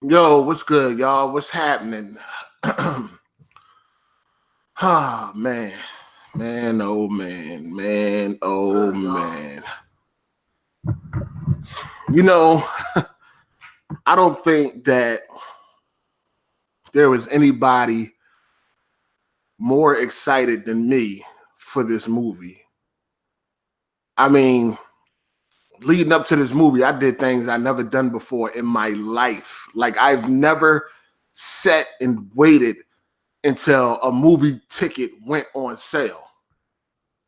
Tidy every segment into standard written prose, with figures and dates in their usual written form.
Yo, what's good, y'all? What's happening? Ah, man. Man, oh man. Man, oh man. You know, I don't think that there was anybody more excited than me for this movie. I mean, leading up to this movie, I did things I never done before in my life. Like, I've never sat and waited until a movie ticket went on sale.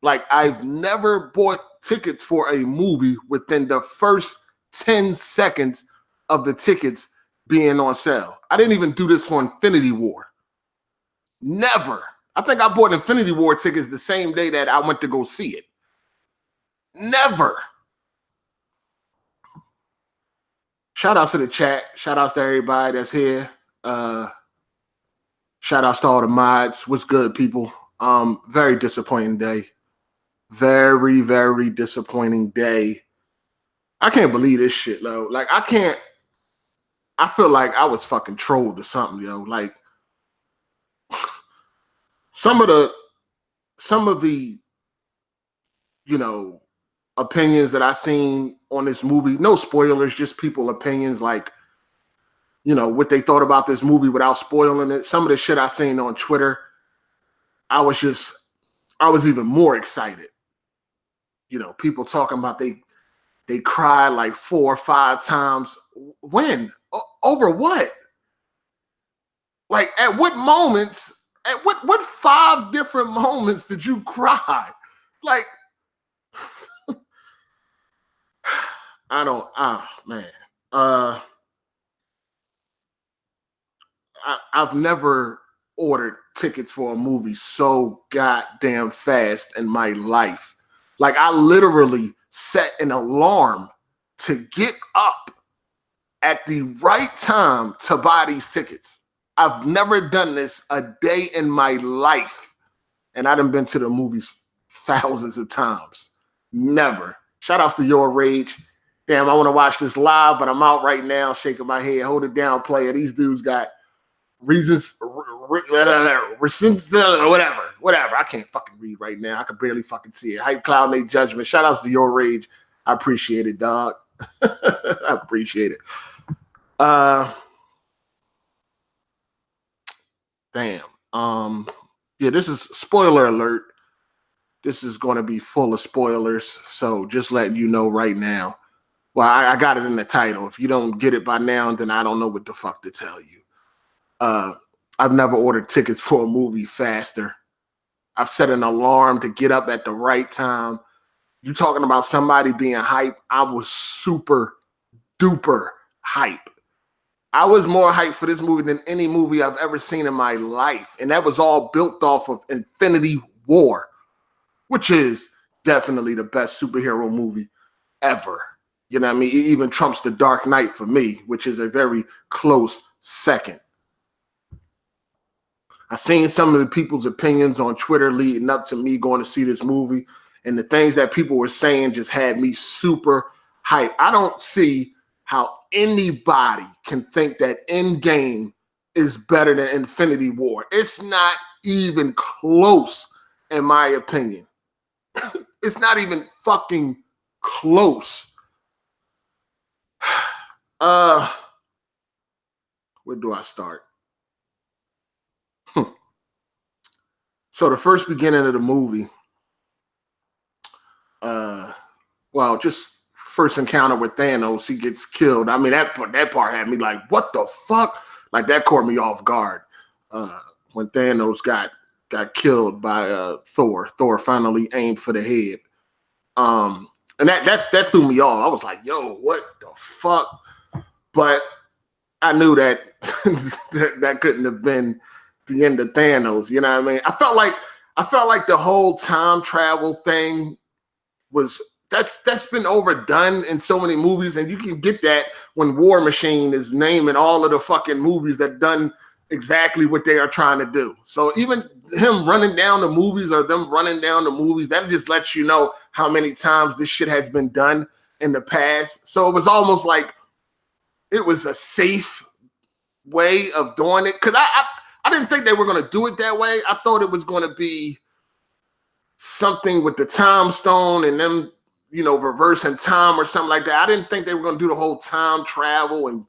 Like, I've never bought tickets for a movie within the first 10 seconds of the tickets being on sale. I didn't even do this for Infinity War. Never. I think I bought Infinity War tickets the same day that I went to go see it. Never. Shout out to the chat. Shout out to everybody that's here. Shout out to all the mods. What's good, people? Very disappointing day. Very, very disappointing day. I can't believe this shit, though. Like, I feel like I was fucking trolled or something, yo. Like, some of the, you know, opinions that I seen on this movie, no spoilers, just people opinions, like, you know, what they thought about this movie without spoiling it. Some of the shit I seen on Twitter, I was even more excited. You know, people talking about they cried like 4 or 5 times. When? Over what? Like, at what moments, at what 5 different moments did you cry? Like, man. I've never ordered tickets for a movie so goddamn fast in my life. Like, I literally set an alarm to get up at the right time to buy these tickets. I've never done this a day in my life. And I done been to the movies thousands of times. Never. Shout out to Your Rage. Damn, I want to watch this live, but I'm out right now shaking my head. Hold it down, player. These dudes got reasons, whatever. I can't fucking read right now. I can barely fucking see it. Hype Cloud made judgment. Shout out to Your Rage. I appreciate it, dog. I appreciate it. Damn. Yeah, this is spoiler alert. This is going to be full of spoilers. So just letting you know right now. Well, I got it in the title. If you don't get it by now, then I don't know what the fuck to tell you. I've never ordered tickets for a movie faster. I've set an alarm to get up at the right time. You talking about somebody being hype? I was super duper hype. I was more hyped for this movie than any movie I've ever seen in my life. And that was all built off of Infinity War, which is definitely the best superhero movie ever. You know what I mean? It even trumps The Dark Knight for me, which is a very close second. I seen some of the people's opinions on Twitter leading up to me going to see this movie, and the things that people were saying just had me super hyped. I don't see how anybody can think that Endgame is better than Infinity War. It's not even close, in my opinion. It's not even fucking close. Where do I start? So the first beginning of the movie, just first encounter with Thanos, he gets killed. I mean, that part had me like, what the fuck? Like, that caught me off guard. When Thanos got killed by Thor. Thor finally aimed for the head. And that threw me off. I was like, yo, what the fuck? But I knew that that couldn't have been the end of Thanos. You know what I mean? I felt like the whole time travel thing that's been overdone in so many movies, and you can get that when War Machine is naming all of the fucking movies that done exactly what they are trying to do. So even him running down the movies, or them running down the movies, that just lets you know how many times this shit has been done in the past. So it was almost like it was a safe way of doing it, because I didn't think they were going to do it that way. I thought it was going to be something with the time stone and them, reversing time or something like that. I didn't think they were going to do the whole time travel and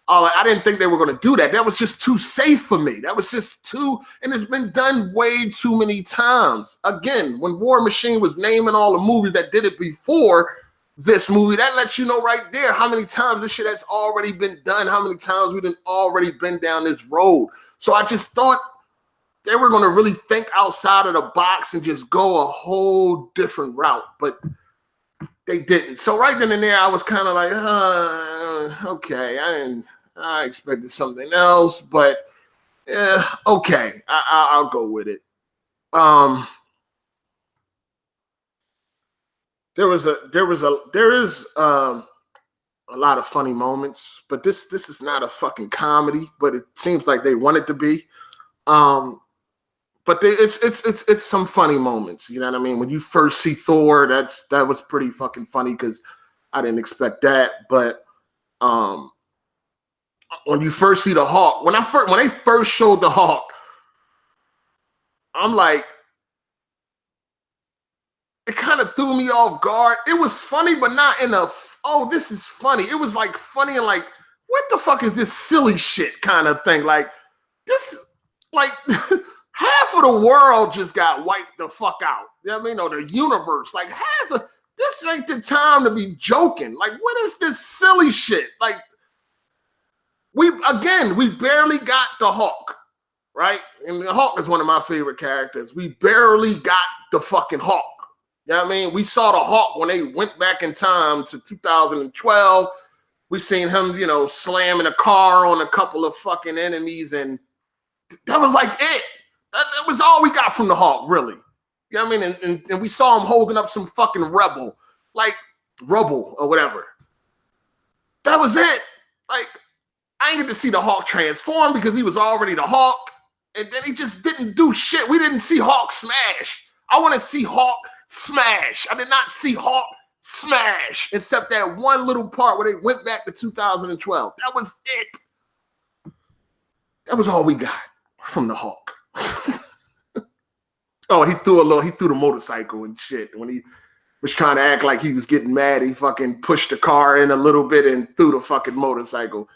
all that. I didn't think they were going to do that. That was just too safe for me. That was just too, and it's been done way too many times. Again, when War Machine was naming all the movies that did it before this movie, that lets you know right there how many times this shit has already been done, how many times we've already been down this road. So I just thought they were going to really think outside of the box and just go a whole different route, but they didn't. So right then and there, I was kind of like, okay, I expected something else, but yeah, okay, I'll go with it. There is a lot of funny moments, but this is not a fucking comedy, but it seems like they want it to be. But it's some funny moments, you know what I mean? When you first see Thor, that was pretty fucking funny because I didn't expect that. But when you first see the Hulk, when they first showed the Hulk, I'm like, it kind of threw me off guard. It was funny, but not in a this is funny. It was like funny and like, what the fuck is this silly shit kind of thing? Like this, like. Half of the world just got wiped the fuck out. You know what I mean? Or the universe. Like this ain't the time to be joking. Like, what is this silly shit? Like, we barely got the Hulk, right? And the Hulk is one of my favorite characters. We barely got the fucking Hulk. You know what I mean? We saw the Hulk when they went back in time to 2012. We seen him, slamming a car on a couple of fucking enemies, and that was like it. That was all we got from the Hulk, really. You know what I mean? And we saw him holding up some fucking rubble or whatever. That was it. Like, I didn't get to see the Hulk transform because he was already the Hulk. And then he just didn't do shit. We didn't see Hulk smash. I want to see Hulk smash. I did not see Hulk smash, except that one little part where they went back to 2012. That was it. That was all we got from the Hulk. Oh, he threw the motorcycle and shit. When he was trying to act like he was getting mad, he fucking pushed the car in a little bit and threw the fucking motorcycle.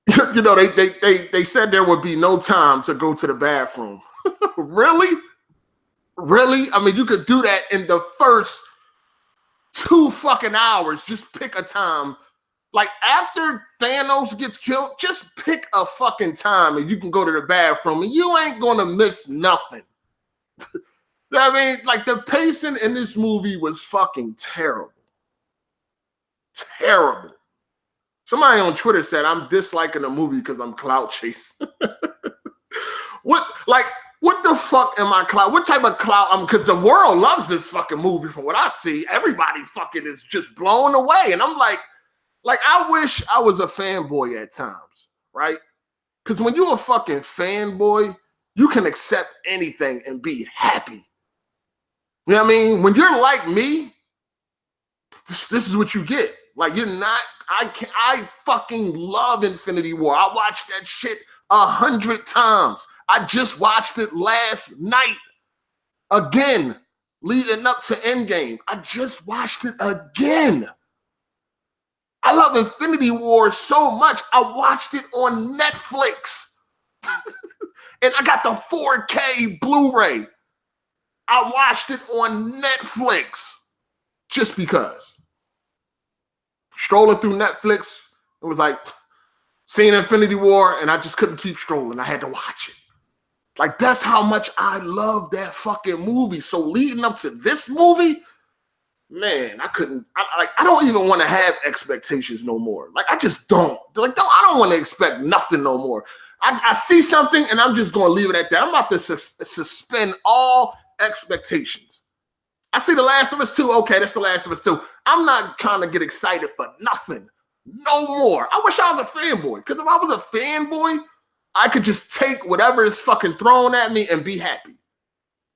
They said there would be no time to go to the bathroom. Really? Really? I mean, you could do that in the first 2 fucking hours. Just pick a time. Like, after Thanos gets killed, just pick a fucking time and you can go to the bathroom and you ain't gonna miss nothing. I mean, like, the pacing in this movie was fucking terrible. Terrible. Somebody on Twitter said, I'm disliking the movie because I'm clout chasing. What the fuck am I clout? What type of clout? Because the world loves this fucking movie from what I see. Everybody fucking is just blown away. And I'm like, I wish I was a fanboy at times, right? Because when you're a fucking fanboy, you can accept anything and be happy. You know what I mean? When you're like me, this is what you get. Like, you're not, I fucking love Infinity War. I watched that shit 100 times. I just watched it last night. Again, leading up to Endgame. I just watched it again. I love Infinity War so much, I watched it on Netflix. And I got the 4K Blu-ray. I watched it on Netflix just because. Strolling through Netflix, it was like seeing Infinity War, and I just couldn't keep strolling. I had to watch it. Like, that's how much I love that fucking movie. So leading up to this movie, man, I don't even want to have expectations no more. Like, I just don't. I don't want to expect nothing no more. I see something, and I'm just going to leave it at that. I'm about to suspend all expectations. I see The Last of Us 2. Okay, that's The Last of Us 2. I'm not trying to get excited for nothing. No more. I wish I was a fanboy. Because if I was a fanboy, I could just take whatever is fucking thrown at me and be happy.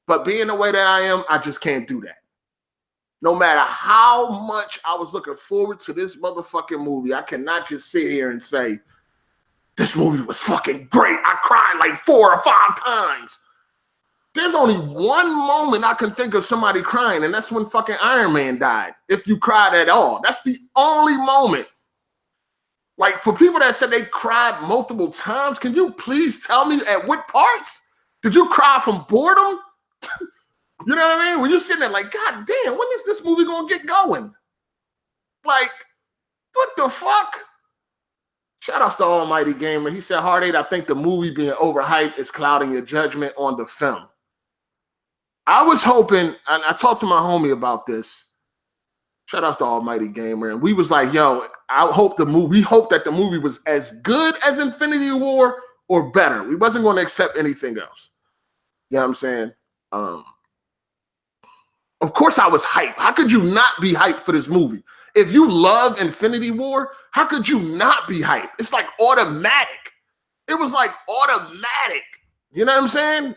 But being the way that I am, I just can't do that. no matter how much I was looking forward to this motherfucking movie, I cannot just sit here and say, this movie was fucking great. I cried like 4 or 5 times. There's only one moment I can think of somebody crying, and that's when fucking Iron Man died. If you cried at all, that's the only moment. Like, for people that said they cried multiple times, can you please tell me at what parts? Did you cry from boredom? You know what I mean? When you're sitting there like, God damn, when is this movie gonna get going? Like, what the fuck? Shout out to Almighty Gamer. He said, Hard 8, I think the movie being overhyped is clouding your judgment on the film. I was hoping, and I talked to my homie about this. Shout out to Almighty Gamer. And we was like, yo, we hope that the movie was as good as Infinity War or better. We wasn't going to accept anything else. You know what I'm saying? Of course I was hyped. How could you not be hyped for this movie? If you love Infinity War, how could you not be hyped? It's like automatic. It was like automatic. You know what I'm saying?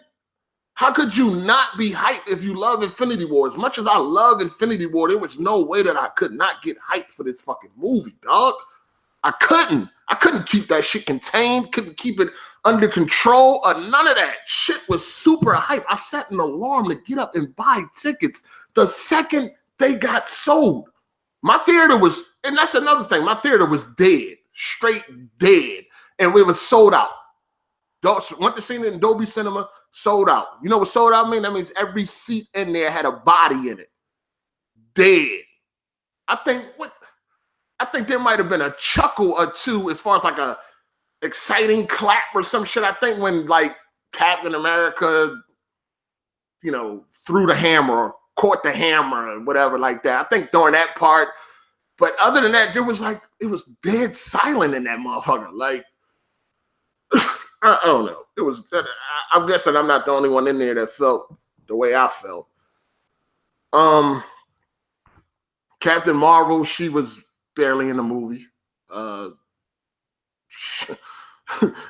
How could you not be hyped if you love Infinity War? As much as I love Infinity War, there was no way that I could not get hyped for this fucking movie, dog. I couldn't keep that shit contained, couldn't keep it under control or none of that. Shit was super hype. I set an alarm to get up and buy tickets the second they got sold. My theater was, and that's another thing, my theater was dead, straight dead, and it was sold out. Went to see it in Dolby Cinema, sold out. You know what sold out mean? That means every seat in there had a body in it. Dead. I think there might have been a chuckle or two as far as like a exciting clap or some shit. I think when like Captain America, you know, threw the hammer or caught the hammer or whatever like that. I think during that part. But other than that, there was like, it was dead silent in that motherfucker. Like, I don't know. It was, I'm guessing I'm not the only one in there that felt the way I felt. Captain Marvel, she was barely in the movie.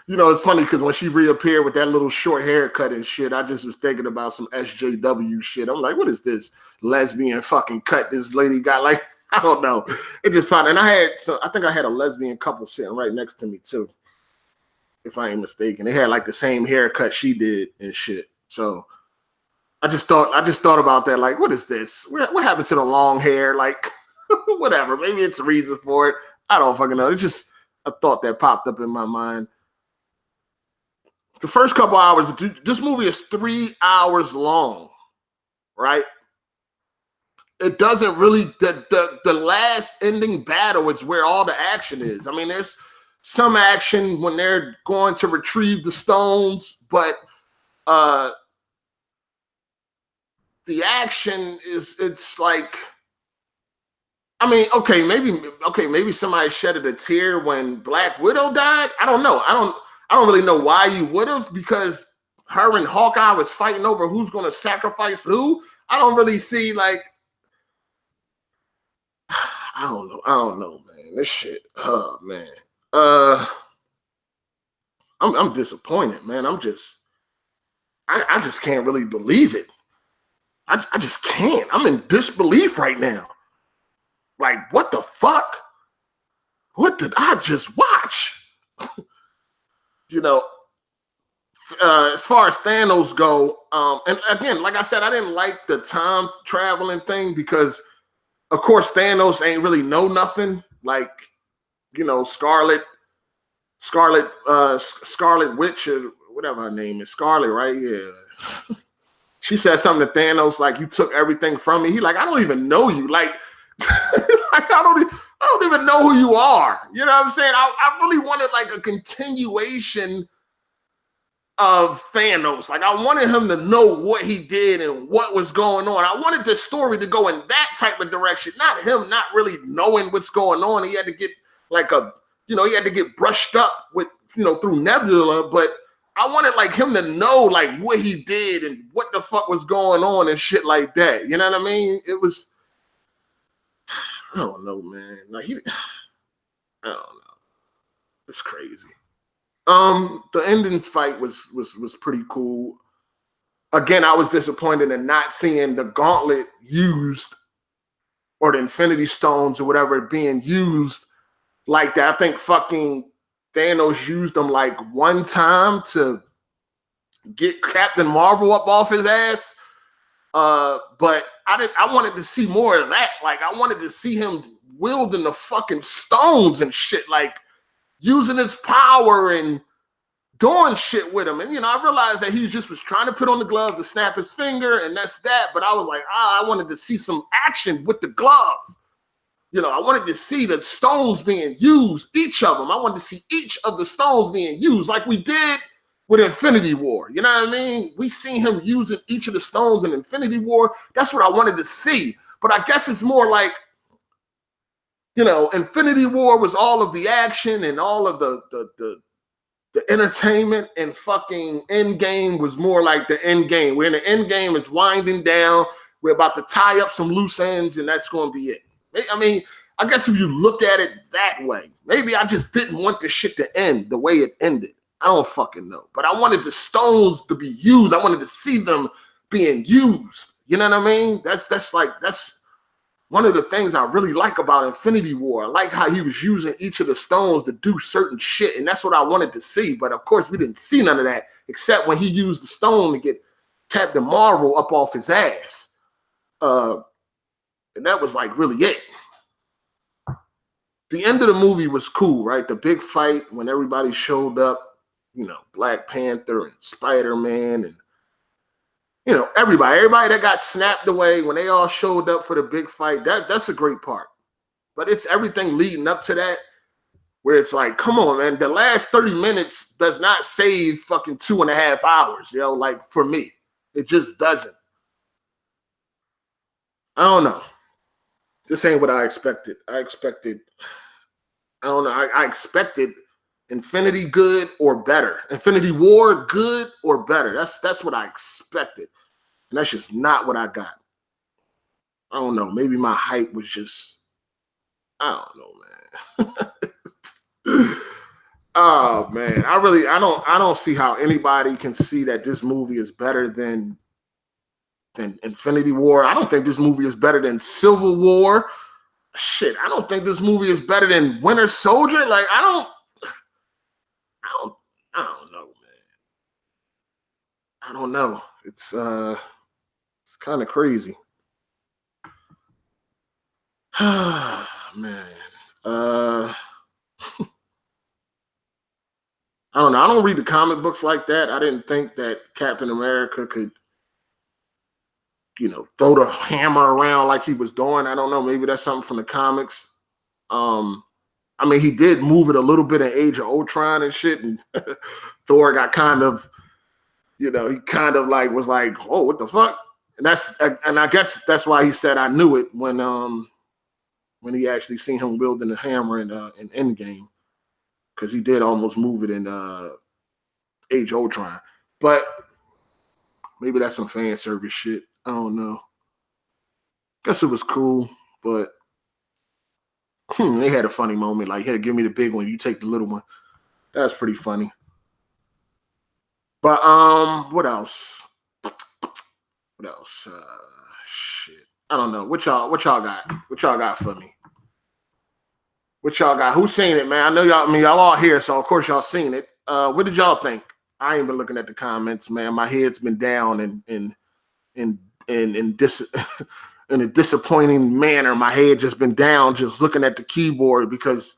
You know, it's funny because when she reappeared with that little short haircut and shit, I just was thinking about some SJW shit. I'm like, what is this lesbian fucking cut this lady got? Like, I don't know. It just popped. And I think I had a lesbian couple sitting right next to me too, if I ain't mistaken. They had like the same haircut she did and shit. So I just thought about that. Like, what is this? What happened to the long hair? Like, whatever. Maybe it's a reason for it. I don't fucking know. It's just a thought that popped up in my mind. The first couple hours, this movie is 3 hours long, right? It doesn't really, the last ending battle is where all the action is. I mean, there's some action when they're going to retrieve the stones, but the action it's like, I mean, maybe somebody shedded a tear when Black Widow died. I don't know. I don't really know why you would have, because her and Hawkeye was fighting over who's going to sacrifice who. I don't really see, like, I don't know, man. This shit, oh man. I'm disappointed, man. I just can't really believe it. I just can't. I'm in disbelief right now. Like, what the fuck? What did I just watch? You know, as far as Thanos go, and again, like I said, I didn't like the time traveling thing because, of course, Thanos ain't really know nothing. Like, you know, Scarlet Witch or whatever her name is, Scarlet, right? Yeah. She said something to Thanos like, "You took everything from me." He like, "I don't even know you." Like, like I don't even know who you are. You know what I'm saying? I really wanted like a continuation of Thanos. Like, I wanted him to know what he did and what was going on. I wanted the story to go in that type of direction, not him not really knowing what's going on. He had to get like he had to get brushed up with, through Nebula, but I wanted like him to know like what he did and what the fuck was going on and shit like that. You know what I mean? It was, I don't know, man. Like I don't know. It's crazy. The endings fight was pretty cool. Again, I was disappointed in not seeing the gauntlet used or the Infinity Stones or whatever being used like that. I think fucking Thanos used them like one time to get Captain Marvel up off his ass. But I wanted to see more of that. Like, I wanted to see him wielding the fucking stones and shit, like using his power and doing shit with him. And, you know, I realized that he just was trying to put on the gloves to snap his finger, and that's that. But I was like, I wanted to see some action with the glove. You know, I wanted to see the stones being used, each of them. I wanted to see each of the stones being used like we did with Infinity War. You know what I mean? We seen him using each of the stones in Infinity War. That's what I wanted to see. But I guess it's more like, you know, Infinity War was all of the action and all of the entertainment, and fucking Endgame was more like the end game. We're in the end game, is winding down. We're about to tie up some loose ends, and that's going to be it. I mean, I guess if you look at it that way, maybe I just didn't want the shit to end the way it ended. I don't fucking know. But I wanted the stones to be used. I wanted to see them being used. You know what I mean? That's one of the things I really like about Infinity War. I like how he was using each of the stones to do certain shit, and that's what I wanted to see. But of course, we didn't see none of that, except when he used the stone to get Captain Marvel up off his ass. And that was like really it. The end of the movie was cool, right? The big fight when everybody showed up, you know, Black Panther and Spider-Man and, you know, everybody that got snapped away when they all showed up for the big fight. That's a great part. But it's everything leading up to that where it's like, come on, man, the last 30 minutes does not save fucking 2.5 hours, you know, like for me. It just doesn't. I don't know. This ain't what I expected. I expected Infinity good or better. Infinity War good or better. That's what I expected. And that's just not what I got. I don't know. Maybe my hype was just, I don't know, man. Oh man. I don't see how anybody can see that this movie is better than Infinity War. I don't think this movie is better than Civil War. Shit, I don't think this movie is better than Winter Soldier. Like, I don't know, man. I don't know. It's kind of crazy. Man. I don't know. I don't read the comic books like that. I didn't think that Captain America could, you know, throw the hammer around like he was doing. I don't know. Maybe that's something from the comics. I mean, he did move it a little bit in Age of Ultron and shit, and Thor got kind of, you know, he kind of like was like, "Oh, what the fuck?" And I guess that's why he said I knew it when he actually seen him wielding the hammer in Endgame, because he did almost move it in Age of Ultron. But maybe that's some fan service shit. I don't know. Guess it was cool, but they had a funny moment. Like, hey, give me the big one, you take the little one. That's pretty funny. But what else? What else? Shit. I don't know. What y'all got? What y'all got for me? What y'all got? Who's seen it, man? I know y'all. I mean, y'all all here, so of course y'all seen it. What did y'all think? I ain't been looking at the comments, man. My head's been down in a disappointing manner. My head just been down just looking at the keyboard because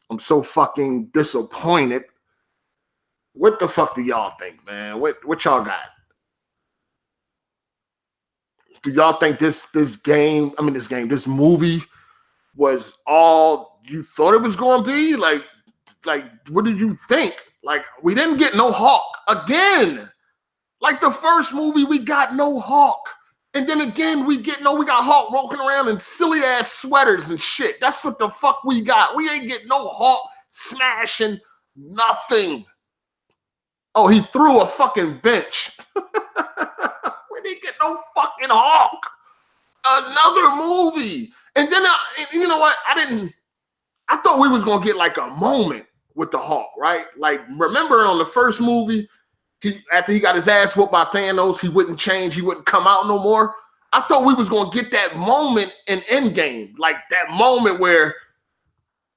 I'm so fucking disappointed. What the fuck do y'all think, man? What y'all got? Do y'all think this movie was all you thought it was going to be? Like, what did you think? Like, we didn't get no Hawk again. Like the first movie, we got no Hawk. And then again, we got Hawk walking around in silly ass sweaters and shit. That's what the fuck we got. We ain't get no Hawk smashing nothing. Oh, he threw a fucking bench. We didn't get no fucking Hawk. Another movie. And then, you know what? I thought we was going to get like a moment with the Hawk, right? Like, remember on the first movie, after he got his ass whooped by Thanos, he wouldn't change. He wouldn't come out no more. I thought we was gonna get that moment in Endgame, like that moment where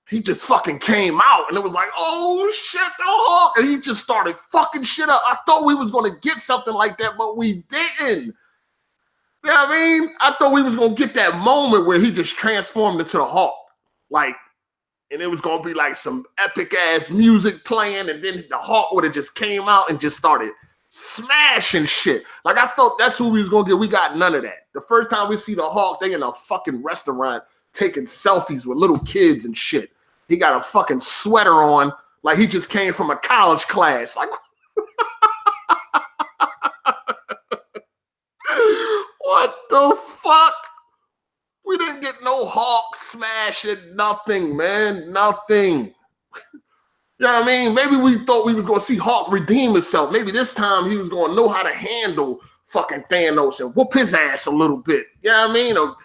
he just fucking came out and it was like, oh shit, the Hulk, and he just started fucking shit up. I thought we was gonna get something like that, but we didn't. You know what I mean? I thought we was gonna get that moment where he just transformed into the Hulk, like, and it was gonna be like some epic ass music playing, and then the Hulk would have just came out and just started smashing shit. Like I thought that's who we was gonna get. We got none of that. The first time we see the Hulk, they in a fucking restaurant taking selfies with little kids and shit. He got a fucking sweater on, like he just came from a college class. Like, what the fuck? We didn't get no Hulk smashing, nothing, man, nothing. You know what I mean? Maybe we thought we was going to see Hulk redeem himself. Maybe this time he was going to know how to handle fucking Thanos and whoop his ass a little bit. You know what I mean? Or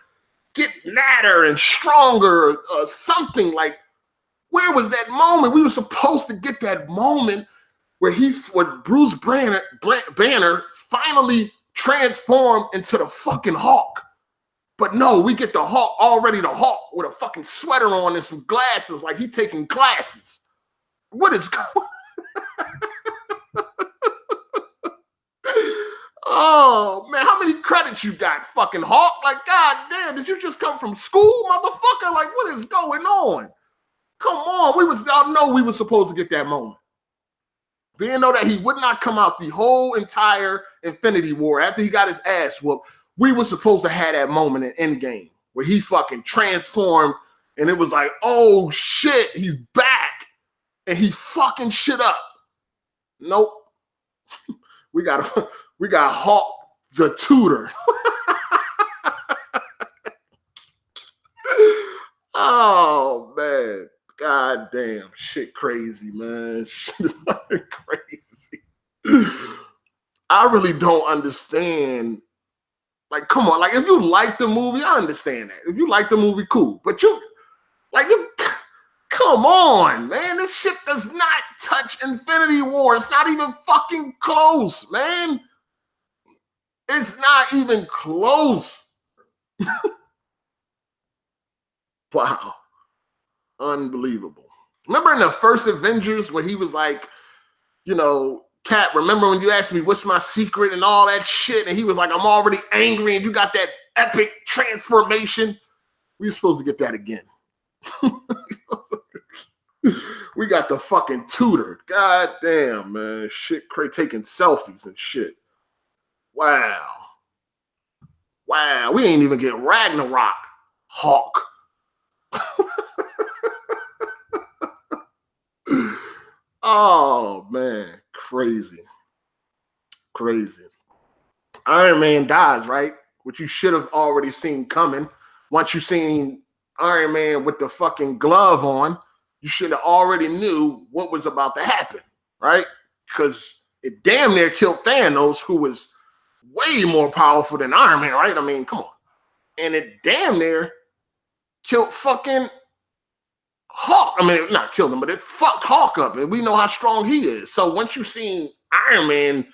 get madder and stronger or something. Like, where was that moment? We were supposed to get that moment where Bruce Banner finally transformed into the fucking Hulk. But no, we get the Hulk, already the Hulk, with a fucking sweater on and some glasses, like he taking classes. What is going on? Oh, man, how many credits you got, fucking Hulk? Like, god damn, did you just come from school, motherfucker? Like, what is going on? Come on, I know we were supposed to get that moment. Being though that he would not come out the whole entire Infinity War after he got his ass whooped, we were supposed to have that moment in Endgame where he fucking transformed and it was like, oh shit, he's back and he fucking shit up. Nope. We got Hulk the Tutor. Oh man. God damn, shit crazy, man. Shit is crazy. I really don't understand. Like, come on, like if you like the movie, I understand that. If you like the movie, cool. But come on, man. This shit does not touch Infinity War. It's not even fucking close, man. It's not even close. Wow. Unbelievable. Remember in the first Avengers when he was like, you know, Cap, remember when you asked me what's my secret and all that shit? And he was like, I'm already angry and you got that epic transformation. We were supposed to get that again. We got the fucking Tutor. God damn, man. Shit, crazy, taking selfies and shit. Wow. Wow. We ain't even get Ragnarok Hulk. Oh, man. Crazy. Crazy. Iron Man dies, right? Which you should have already seen coming. Once you seen Iron Man with the fucking glove on, you should have already knew what was about to happen, right? Because it damn near killed Thanos, who was way more powerful than Iron Man, right? I mean, come on. And it damn near killed fucking Hulk. I mean, not killed him, but it fucked Hulk up, and we know how strong he is. So once you seen Iron Man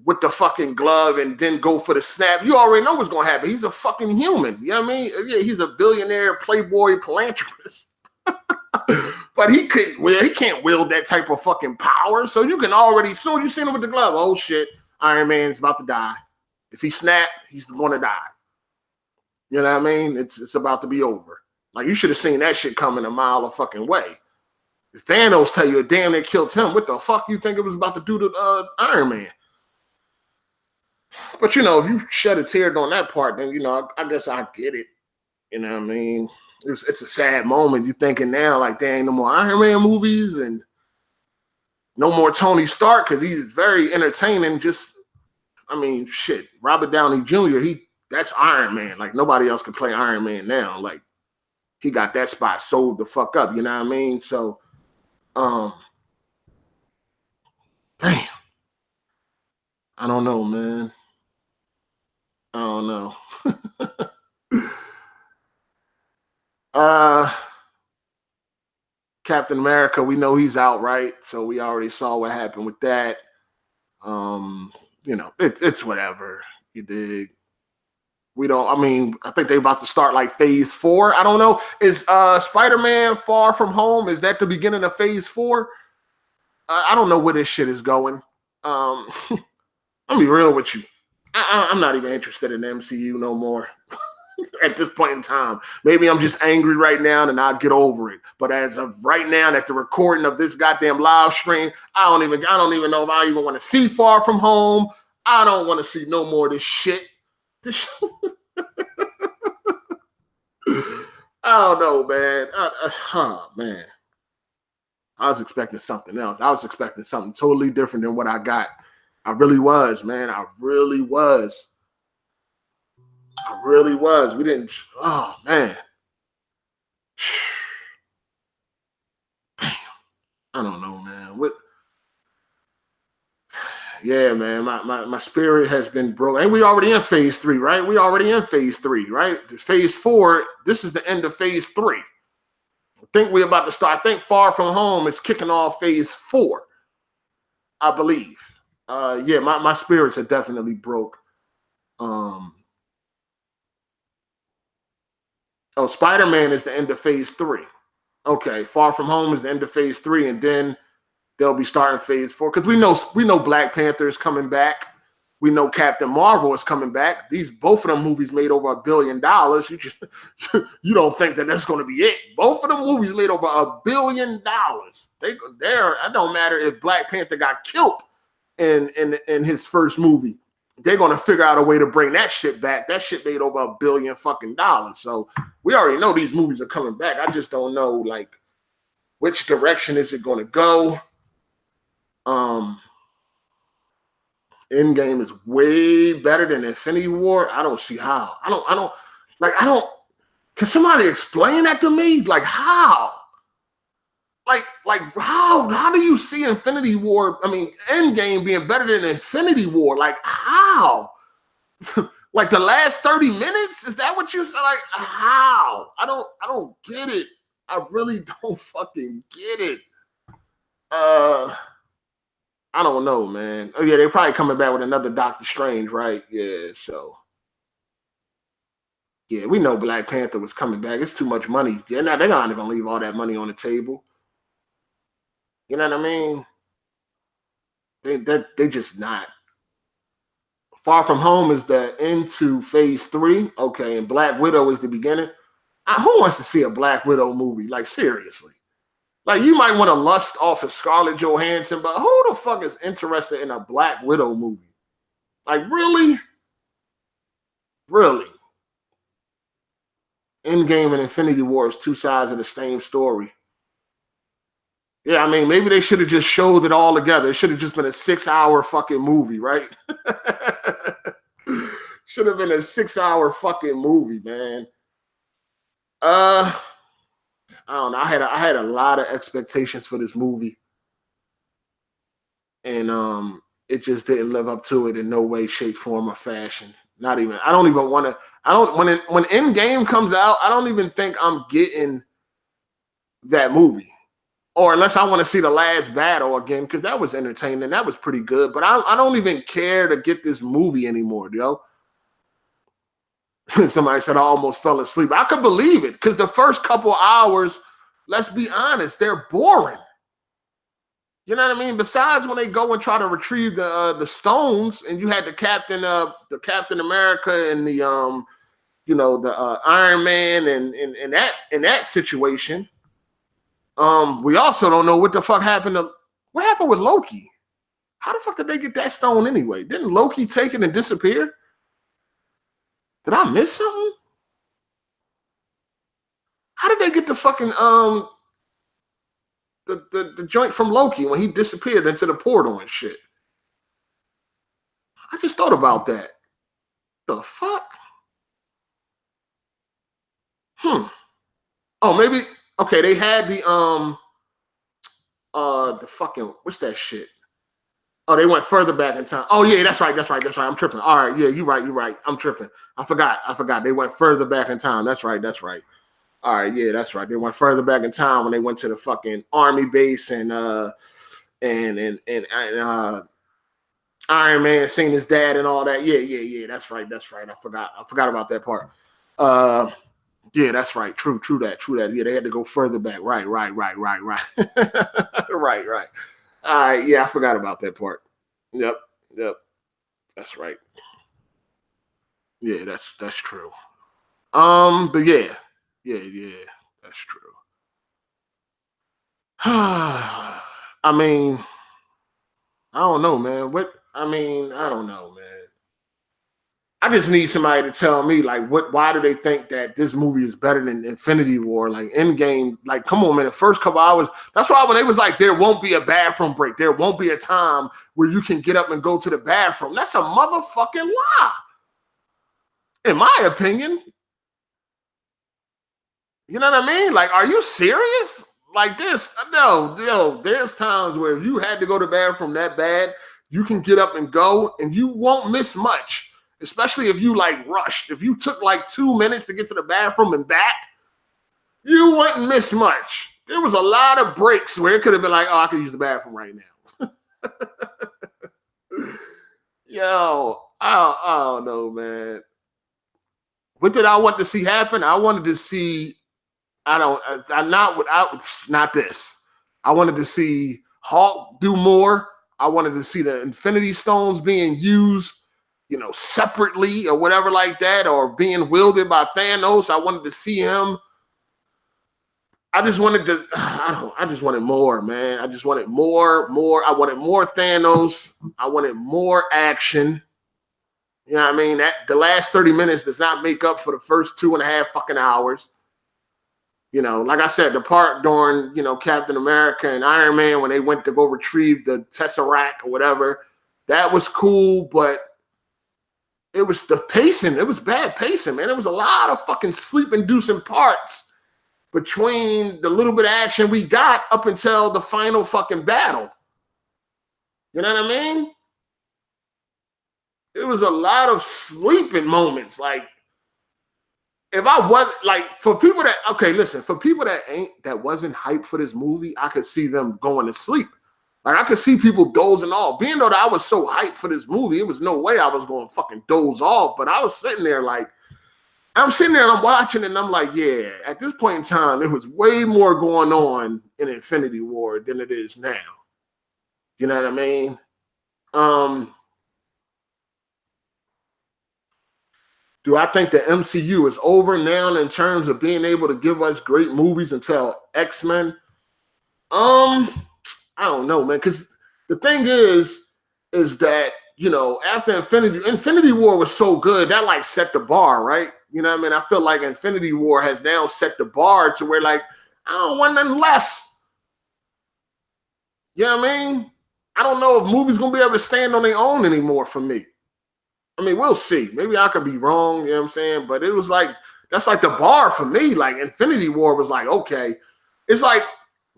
with the fucking glove and then go for the snap, you already know what's going to happen. He's a fucking human. You know what I mean? Yeah, he's a billionaire, playboy, philanthropist. But he can't wield that type of fucking power. So you can already, soon you seen him with the glove, oh shit, Iron Man's about to die. If he snap, he's going to die. You know what I mean? It's about to be over. Like, you should have seen that shit coming a mile a fucking way. If Thanos tell you, damn, they killed him, what the fuck you think it was about to do to Iron Man? But, you know, if you shed a tear on that part, then, you know, I guess I get it. You know what I mean? It's a sad moment. You're thinking now, like, there ain't no more Iron Man movies and no more Tony Stark because he's very entertaining. Just, I mean, shit. Robert Downey Jr., that's Iron Man. Like, nobody else can play Iron Man now. Like, he got that spot sold the fuck up. You know what I mean? So, damn. I don't know, man. I don't know. Captain America, we know he's out, right? So we already saw what happened with that. You know, it's whatever. You dig? We don't. I mean, I think they're about to start like phase 4. I don't know. Is Spider-Man Far From Home? Is that the beginning of phase 4? I don't know where this shit is going. I'll be real with you. I'm not even interested in the MCU no more at this point in time. Maybe I'm just angry right now and I'll get over it. But as of right now, at the recording of this goddamn live stream, I don't even know if I even want to see Far From Home. I don't want to see no more of this shit. I don't know, man. Man. I was expecting something else. I was expecting something totally different than what I got. I really was, man. I really was. We didn't. Oh, man. Damn. I don't know, man. Yeah, man. My spirit has been broken. And we already in phase 3, right? We already in phase 3, right? Phase 4, this is the end of phase 3. I think we're about to start. I think Far From Home is kicking off phase 4, I believe. Yeah, my spirits are definitely broke. Oh, Spider-Man is the end of phase 3. Okay, Far From Home is the end of phase 3, and then they'll be starting phase 4. Because we know Black Panther is coming back. We know Captain Marvel is coming back. Both of them movies made over $1 billion. You don't think that that's going to be it? Both of them movies made over $1 billion. It don't matter if Black Panther got killed in his first movie. They're going to figure out a way to bring that shit back. That shit made over $1 billion fucking dollars. So we already know these movies are coming back. I just don't know like which direction is it going to go. Endgame is way better than Infinity War. I don't see how. I don't. Can somebody explain that to me? Like how? Like how do you see Infinity War? I mean, Endgame being better than Infinity War? Like how? Like the last 30 minutes? Is that what you said? Like how? I don't get it. I really don't fucking get it. I don't know, man. Oh yeah, they're probably coming back with another Doctor Strange, right? Yeah, so yeah, we know Black Panther was coming back. It's too much money. They're not gonna leave all that money on the table. You know what I mean? They just not. Far From Home is the end to phase 3. Okay, and Black Widow is the beginning. Who wants to see a Black Widow movie? Like seriously. Like you might want to lust off of Scarlett Johansson, but who the fuck is interested in a Black Widow movie? Like really? Really? Endgame and Infinity War is two sides of the same story. Yeah, I mean, maybe they should have just showed it all together. It should have just been a 6-hour fucking movie, right? Should have been a 6-hour fucking movie, man. I don't know. I had a lot of expectations for this movie, and it just didn't live up to it in no way, shape, form, or fashion. Not even. I don't even want to. I don't when Endgame comes out. I don't even think I'm getting that movie. Or unless I want to see the last battle again, because that was entertaining. That was pretty good. But I don't even care to get this movie anymore, yo. Somebody said I almost fell asleep. I could believe it, because the first couple hours, let's be honest, they're boring. You know what I mean? Besides when they go and try to retrieve the stones, and you had the Captain America and the the Iron Man and in that situation. We also don't know what the fuck happened with Loki. How the fuck did they get that stone anyway? Didn't Loki take it and disappear? Did I miss something? How did they get the fucking the joint from Loki when he disappeared into the portal and shit? I just thought about that. The fuck? Oh, maybe okay, they had the fucking what's that shit? Oh, they went further back in time. Oh yeah, that's right. I'm tripping. All right, yeah, you're right. I'm tripping. I forgot. They went further back in time. That's right. All right, yeah, that's right. They went further back in time when they went to the fucking army base and Iron Man seeing his dad and all that. Yeah. That's right. I forgot about that part. Yeah, that's right. True that. Yeah, they had to go further back. Right. right. Right. All right. Yeah, I forgot about that part. Yep. That's right. Yeah, that's true. But yeah, that's true. I mean, I don't know, man. I don't know, man. I just need somebody to tell me, like, why do they think that this movie is better than Infinity War? Like, Endgame, like, come on, man. The first couple hours, that's why when they was like, there won't be a bathroom break. There won't be a time where you can get up and go to the bathroom. That's a motherfucking lie, in my opinion. You know what I mean? Like, are you serious? Like this? No. There's times where if you had to go to the bathroom that bad, you can get up and go, and you won't miss much. Especially if you like rushed. If you took like 2 minutes to get to the bathroom and back, you wouldn't miss much. There was a lot of breaks where it could have been like, oh, I could use the bathroom right now. Yo, I don't know, man. What did I want to see happen? I wanted to see. Not this. I wanted to see Hulk do more. I wanted to see the Infinity Stones being used, separately or whatever like that, or being wielded by Thanos. I wanted to see him. I just wanted more, man. I just wanted more. I wanted more Thanos. I wanted more action. You know what I mean? That the last 30 minutes does not make up for the first 2.5 fucking hours. Like I said, the part during, Captain America and Iron Man when they went to go retrieve the Tesseract or whatever, that was cool, but it was the pacing. It was bad pacing, man. There was a lot of fucking sleep-inducing parts between the little bit of action we got up until the final fucking battle. You know what I mean? It was a lot of sleeping moments. Like, if I was like, for people that wasn't hyped for this movie, I could see them going to sleep. Like, I could see people dozing off. Being though that I was so hyped for this movie, it was no way I was going to fucking doze off. But I was sitting there like, I'm sitting there and I'm watching and I'm like, yeah, at this point in time, there was way more going on in Infinity War than it is now. You know what I mean? Do I think the MCU is over now in terms of being able to give us great movies until X-Men? I don't know, man. Because the thing is that, after Infinity War was so good, that like set the bar, right? You know what I mean? I feel like Infinity War has now set the bar to where like, I don't want nothing less. You know what I mean? I don't know if movies going to be able to stand on their own anymore for me. I mean, we'll see. Maybe I could be wrong, you know what I'm saying? But it was like, that's like the bar for me. Like, Infinity War was like, okay. It's like,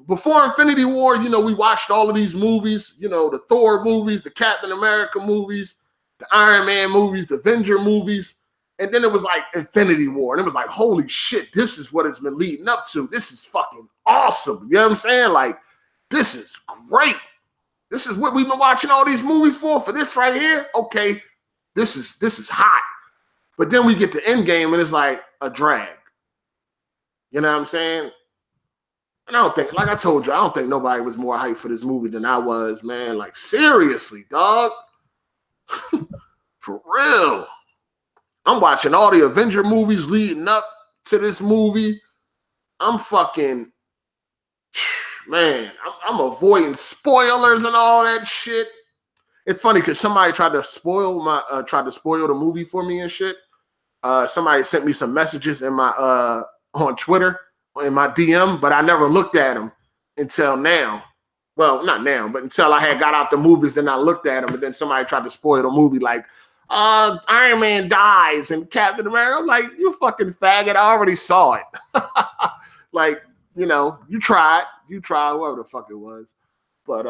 before Infinity War, we watched all of these movies, the Thor movies, the Captain America movies, the Iron Man movies, the Avenger movies. And then it was like Infinity War. And it was like, holy shit, this is what it's been leading up to. This is fucking awesome. You know what I'm saying? Like, this is great. This is what we've been watching all these movies for this right here. Okay. This is hot. But then we get to Endgame and it's like a drag. You know what I'm saying? And I don't think, like I told you, I don't think nobody was more hyped for this movie than I was, man. Like, seriously, dog. For real. I'm watching all the Avenger movies leading up to this movie. I'm fucking, man, I'm avoiding spoilers and all that shit. It's funny because somebody tried to spoil the movie for me and shit. Somebody sent me some messages in my on Twitter in my DM, but I never looked at them until now. Well, not now, but until I had got out the movies, then I looked at them, and then somebody tried to spoil the movie, like Iron Man dies and Captain America. I'm like, you fucking faggot! I already saw it. Like, you tried, whoever the fuck it was, but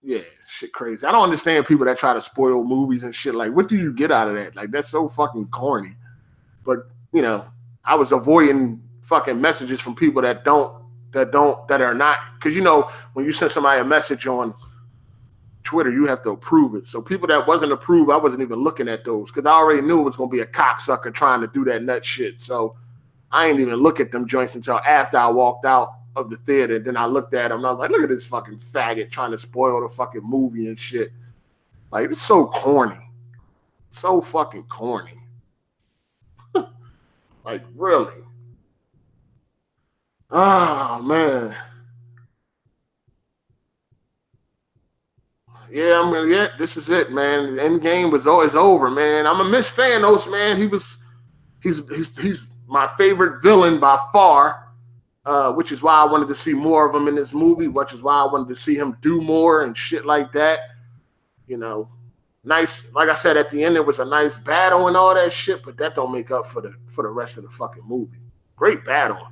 yeah, shit crazy. I don't understand people that try to spoil movies and shit. Like, what do you get out of that? Like, that's so fucking corny. But, I was avoiding fucking messages from people that are not, because when you send somebody a message on Twitter, you have to approve it. So people that wasn't approved, I wasn't even looking at those because I already knew it was going to be a cocksucker trying to do that nut shit. So I ain't even look at them joints until after I walked out of the theater. Then I looked at them and I was like, look at this fucking faggot trying to spoil the fucking movie and shit. Like, it's so corny. So fucking corny. Like, really? Oh, man. Yeah, I mean, yeah, this is it, man. The Endgame was always over, man. I'm gonna miss Thanos, man. He's my favorite villain by far, which is why I wanted to see more of him in this movie, which is why I wanted to see him do more and shit like that. You know, nice, like I said, at the end it was a nice battle and all that shit, but that don't make up for the rest of the fucking movie. Great battle,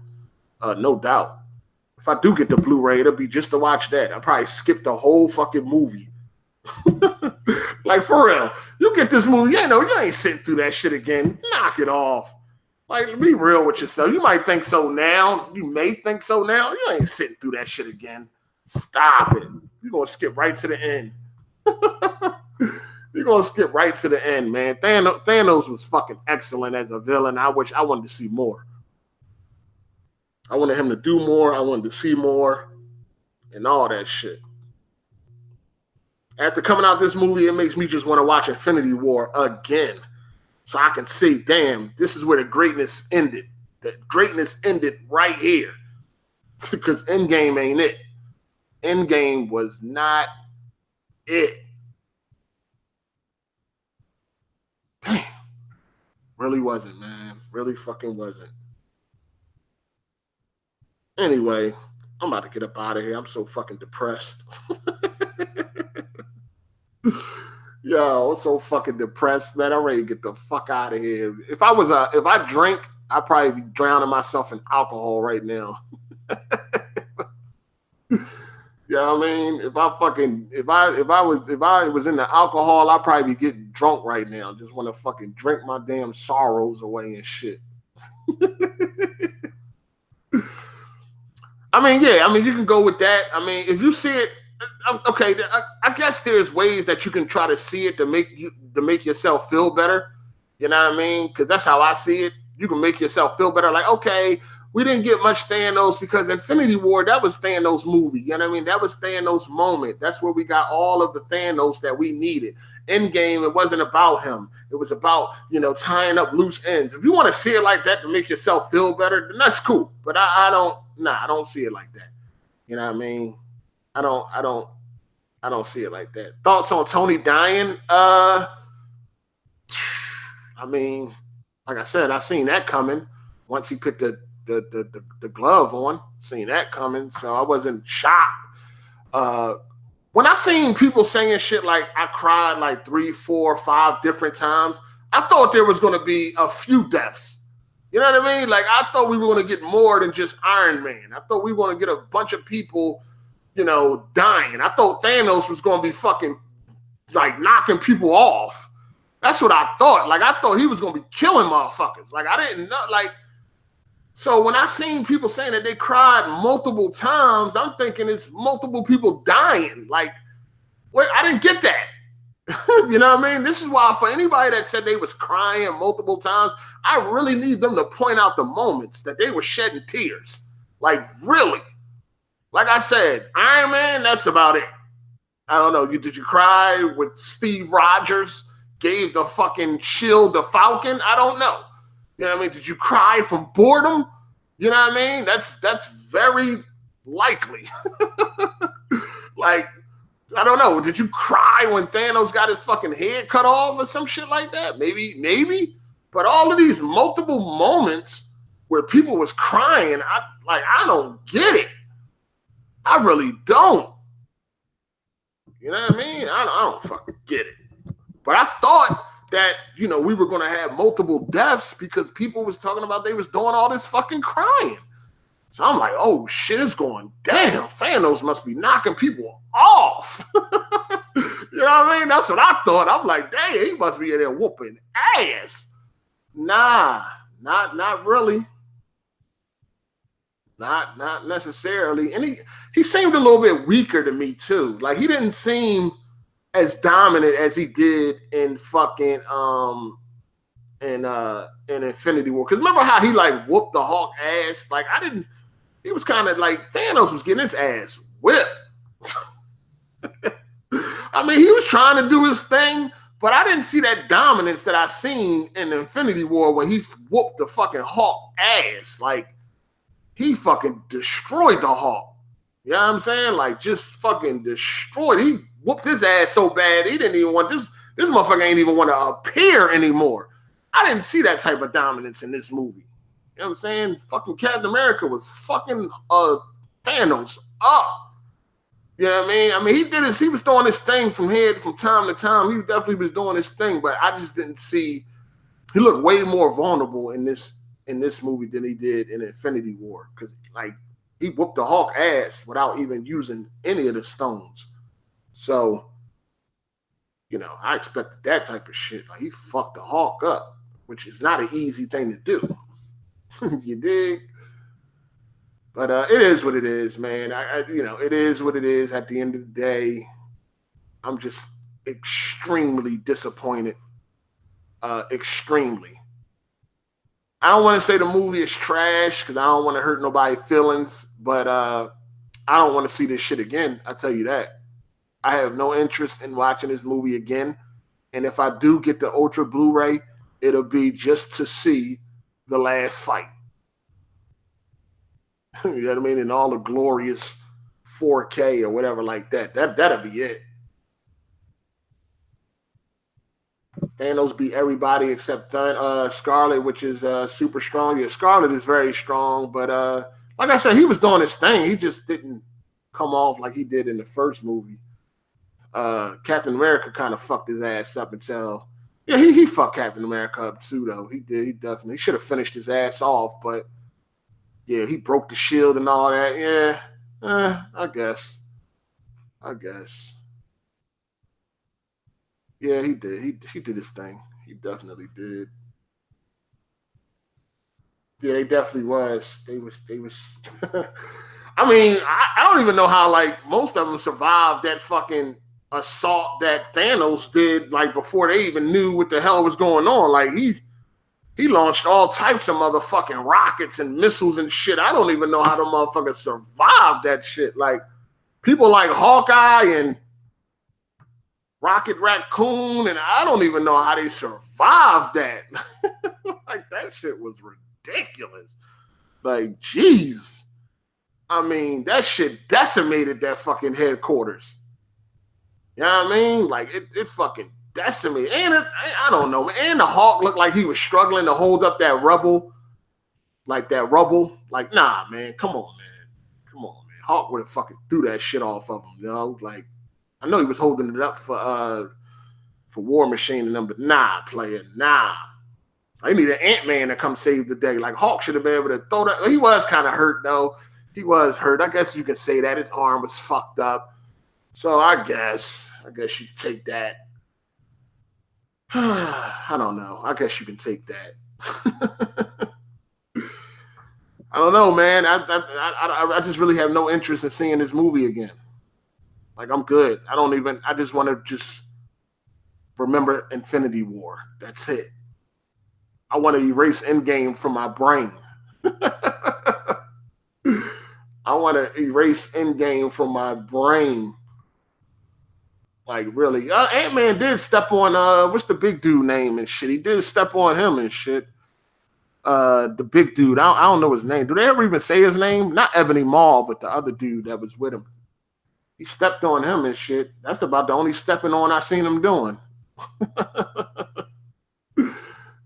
no doubt. If I do get the Blu-ray, it'll be just to watch that. I'll probably skip the whole fucking movie. Like, for real, you get this movie, you ain't sitting through that shit again. Knock it off. Like, be real with yourself. You might think so now. You may think so now. You ain't sitting through that shit again. Stop it. You're going to skip right to the end. You're going to skip right to the end, man. Thanos was fucking excellent as a villain. I wanted to see more. I wanted him to do more. I wanted to see more and all that shit. After coming out this movie, it makes me just want to watch Infinity War again. So I can see, damn, this is where the greatness ended. The greatness ended right here. Because Endgame ain't it. Endgame was not it. Damn. Really wasn't, man. Really fucking wasn't. Anyway, I'm about to get up out of here. I'm so fucking depressed. Yo, I'm so fucking depressed, man. I'm ready to get the fuck out of here. If I drink, I'd probably be drowning myself in alcohol right now. You know what I mean? If I was in the alcohol, I'd probably be getting drunk right now. Just want to fucking drink my damn sorrows away and shit. I mean, yeah, you can go with that. I mean, if you see it, okay, I guess there's ways that you can try to see it to make yourself feel better. You know what I mean? Because that's how I see it. You can make yourself feel better. Like, okay, we didn't get much Thanos because Infinity War, that was Thanos' movie. You know what I mean? That was Thanos' moment. That's where we got all of the Thanos that we needed. Endgame, it wasn't about him. It was about, tying up loose ends. If you want to see it like that to make yourself feel better, then that's cool. But I don't see it like that. You know what I mean? I don't see it like that. Thoughts on Tony dying? I mean, like I said, I seen that coming once he put the glove on. Seen that coming, so I wasn't shocked. When I seen people saying shit like I cried like 3, 4, 5 different times, I thought there was going to be a few deaths. You know what I mean? Like, I thought we were going to get more than just Iron Man. I thought we were going to get a bunch of people, dying. I thought Thanos was going to be fucking, like, knocking people off. That's what I thought. Like, I thought he was going to be killing motherfuckers. Like, I didn't know, like, so when I seen people saying that they cried multiple times, I'm thinking it's multiple people dying. Like, wait, I didn't get that. You know what I mean? This is why for anybody that said they was crying multiple times, I really need them to point out the moments that they were shedding tears. Like, really. Like I said, Iron Man, that's about it. I don't know. Did you cry with Steve Rogers gave the fucking shield to Falcon? I don't know. You know what I mean? Did you cry from boredom? You know what I mean? That's very likely. Like, I don't know. Did you cry when Thanos got his fucking head cut off or some shit like that? Maybe. But all of these multiple moments where people was crying, I don't get it. I really don't. You know what I mean? I don't fucking get it. But I thought that, we were going to have multiple deaths because people was talking about they was doing all this fucking crying. So I'm like, oh, shit is going down. Thanos must be knocking people off. You know what I mean? That's what I thought. I'm like, dang, he must be in there whooping ass. Nah, not really. Not necessarily. And he seemed a little bit weaker to me, too. Like, he didn't seem as dominant as he did in fucking in Infinity War. Because remember how he like whooped the Hulk ass? Like I didn't. He was kind of like Thanos was getting his ass whipped. I mean, he was trying to do his thing, but I didn't see that dominance that I seen in Infinity War when he whooped the fucking Hulk ass. Like he fucking destroyed the Hulk. You know what I'm saying? Like just fucking destroyed. He whooped his ass so bad he didn't even want this. This motherfucker ain't even want to appear anymore. I didn't see that type of dominance in this movie. You know what I'm saying? Fucking Captain America was fucking Thanos up. You know what I mean? I mean, he did his, he was doing his thing from time to time. He definitely was doing his thing, but I just didn't see. He looked way more vulnerable in this movie than he did in Infinity War, because like he whooped the Hulk ass without even using any of the stones. So, you know, I expected that type of shit. Like he fucked the Hulk up, which is not an easy thing to do. You dig? But it is what it is, man. You know, it is what it is. At the end of the day, I'm just extremely disappointed. Extremely. I don't want to say the movie is trash because I don't want to hurt nobody's feelings, but I don't want to see this shit again. I tell you that. I have no interest in watching this movie again. And if I do get the Ultra Blu-ray, it'll be just to see the last fight. You know what I mean? And all the glorious 4K or whatever like that. That'll be it. Thanos beat everybody except Scarlet, which is super strong. Yeah, Scarlet is very strong, but like I said, he was doing his thing. He just didn't come off like he did in the first movie. Captain America kind of fucked his ass up until he fucked Captain America up too, though. He did. He definitely should have finished his ass off, but yeah, he broke the shield and all that. Yeah, I guess. Yeah, he did. He did his thing. He definitely did. Yeah, they definitely was. They was. I mean, I don't even know how like most of them survived that fucking assault that Thanos did, like before they even knew what the hell was going on. Like he launched all types of motherfucking rockets and missiles and shit. I don't even know how the motherfuckers survived that shit. Like people like Hawkeye and Rocket Raccoon, and I don't even know how they survived that. Like that shit was ridiculous. Like, geez. I mean, that shit decimated that fucking headquarters. You know what I mean? Like it fucking decimated. And I don't know, man. And the Hulk looked like he was struggling to hold up that rubble. Like that rubble. Like, nah, man. Come on, man. Hulk would have fucking threw that shit off of him, you know? Like, I know he was holding it up for War Machine and them, but nah, player, nah. I need an Ant-Man to come save the day. Like, Hulk should have been able to throw that. He was kind of hurt, though. He was hurt. I guess you could say that. His arm was fucked up. So I guess you take that. I don't know. I guess you can take that. I don't know, man. I just really have no interest in seeing this movie again. Like, I'm good. I just want to just remember Infinity War. That's it. I want to erase Endgame from my brain. I want to erase Endgame from my brain. Like, really. Ant-Man did step on, what's the big dude name and shit? He did step on him and shit. The big dude. I don't know his name. Do they ever even say his name? Not Ebony Maw, but the other dude that was with him. He stepped on him and shit. That's about the only stepping on I seen him doing.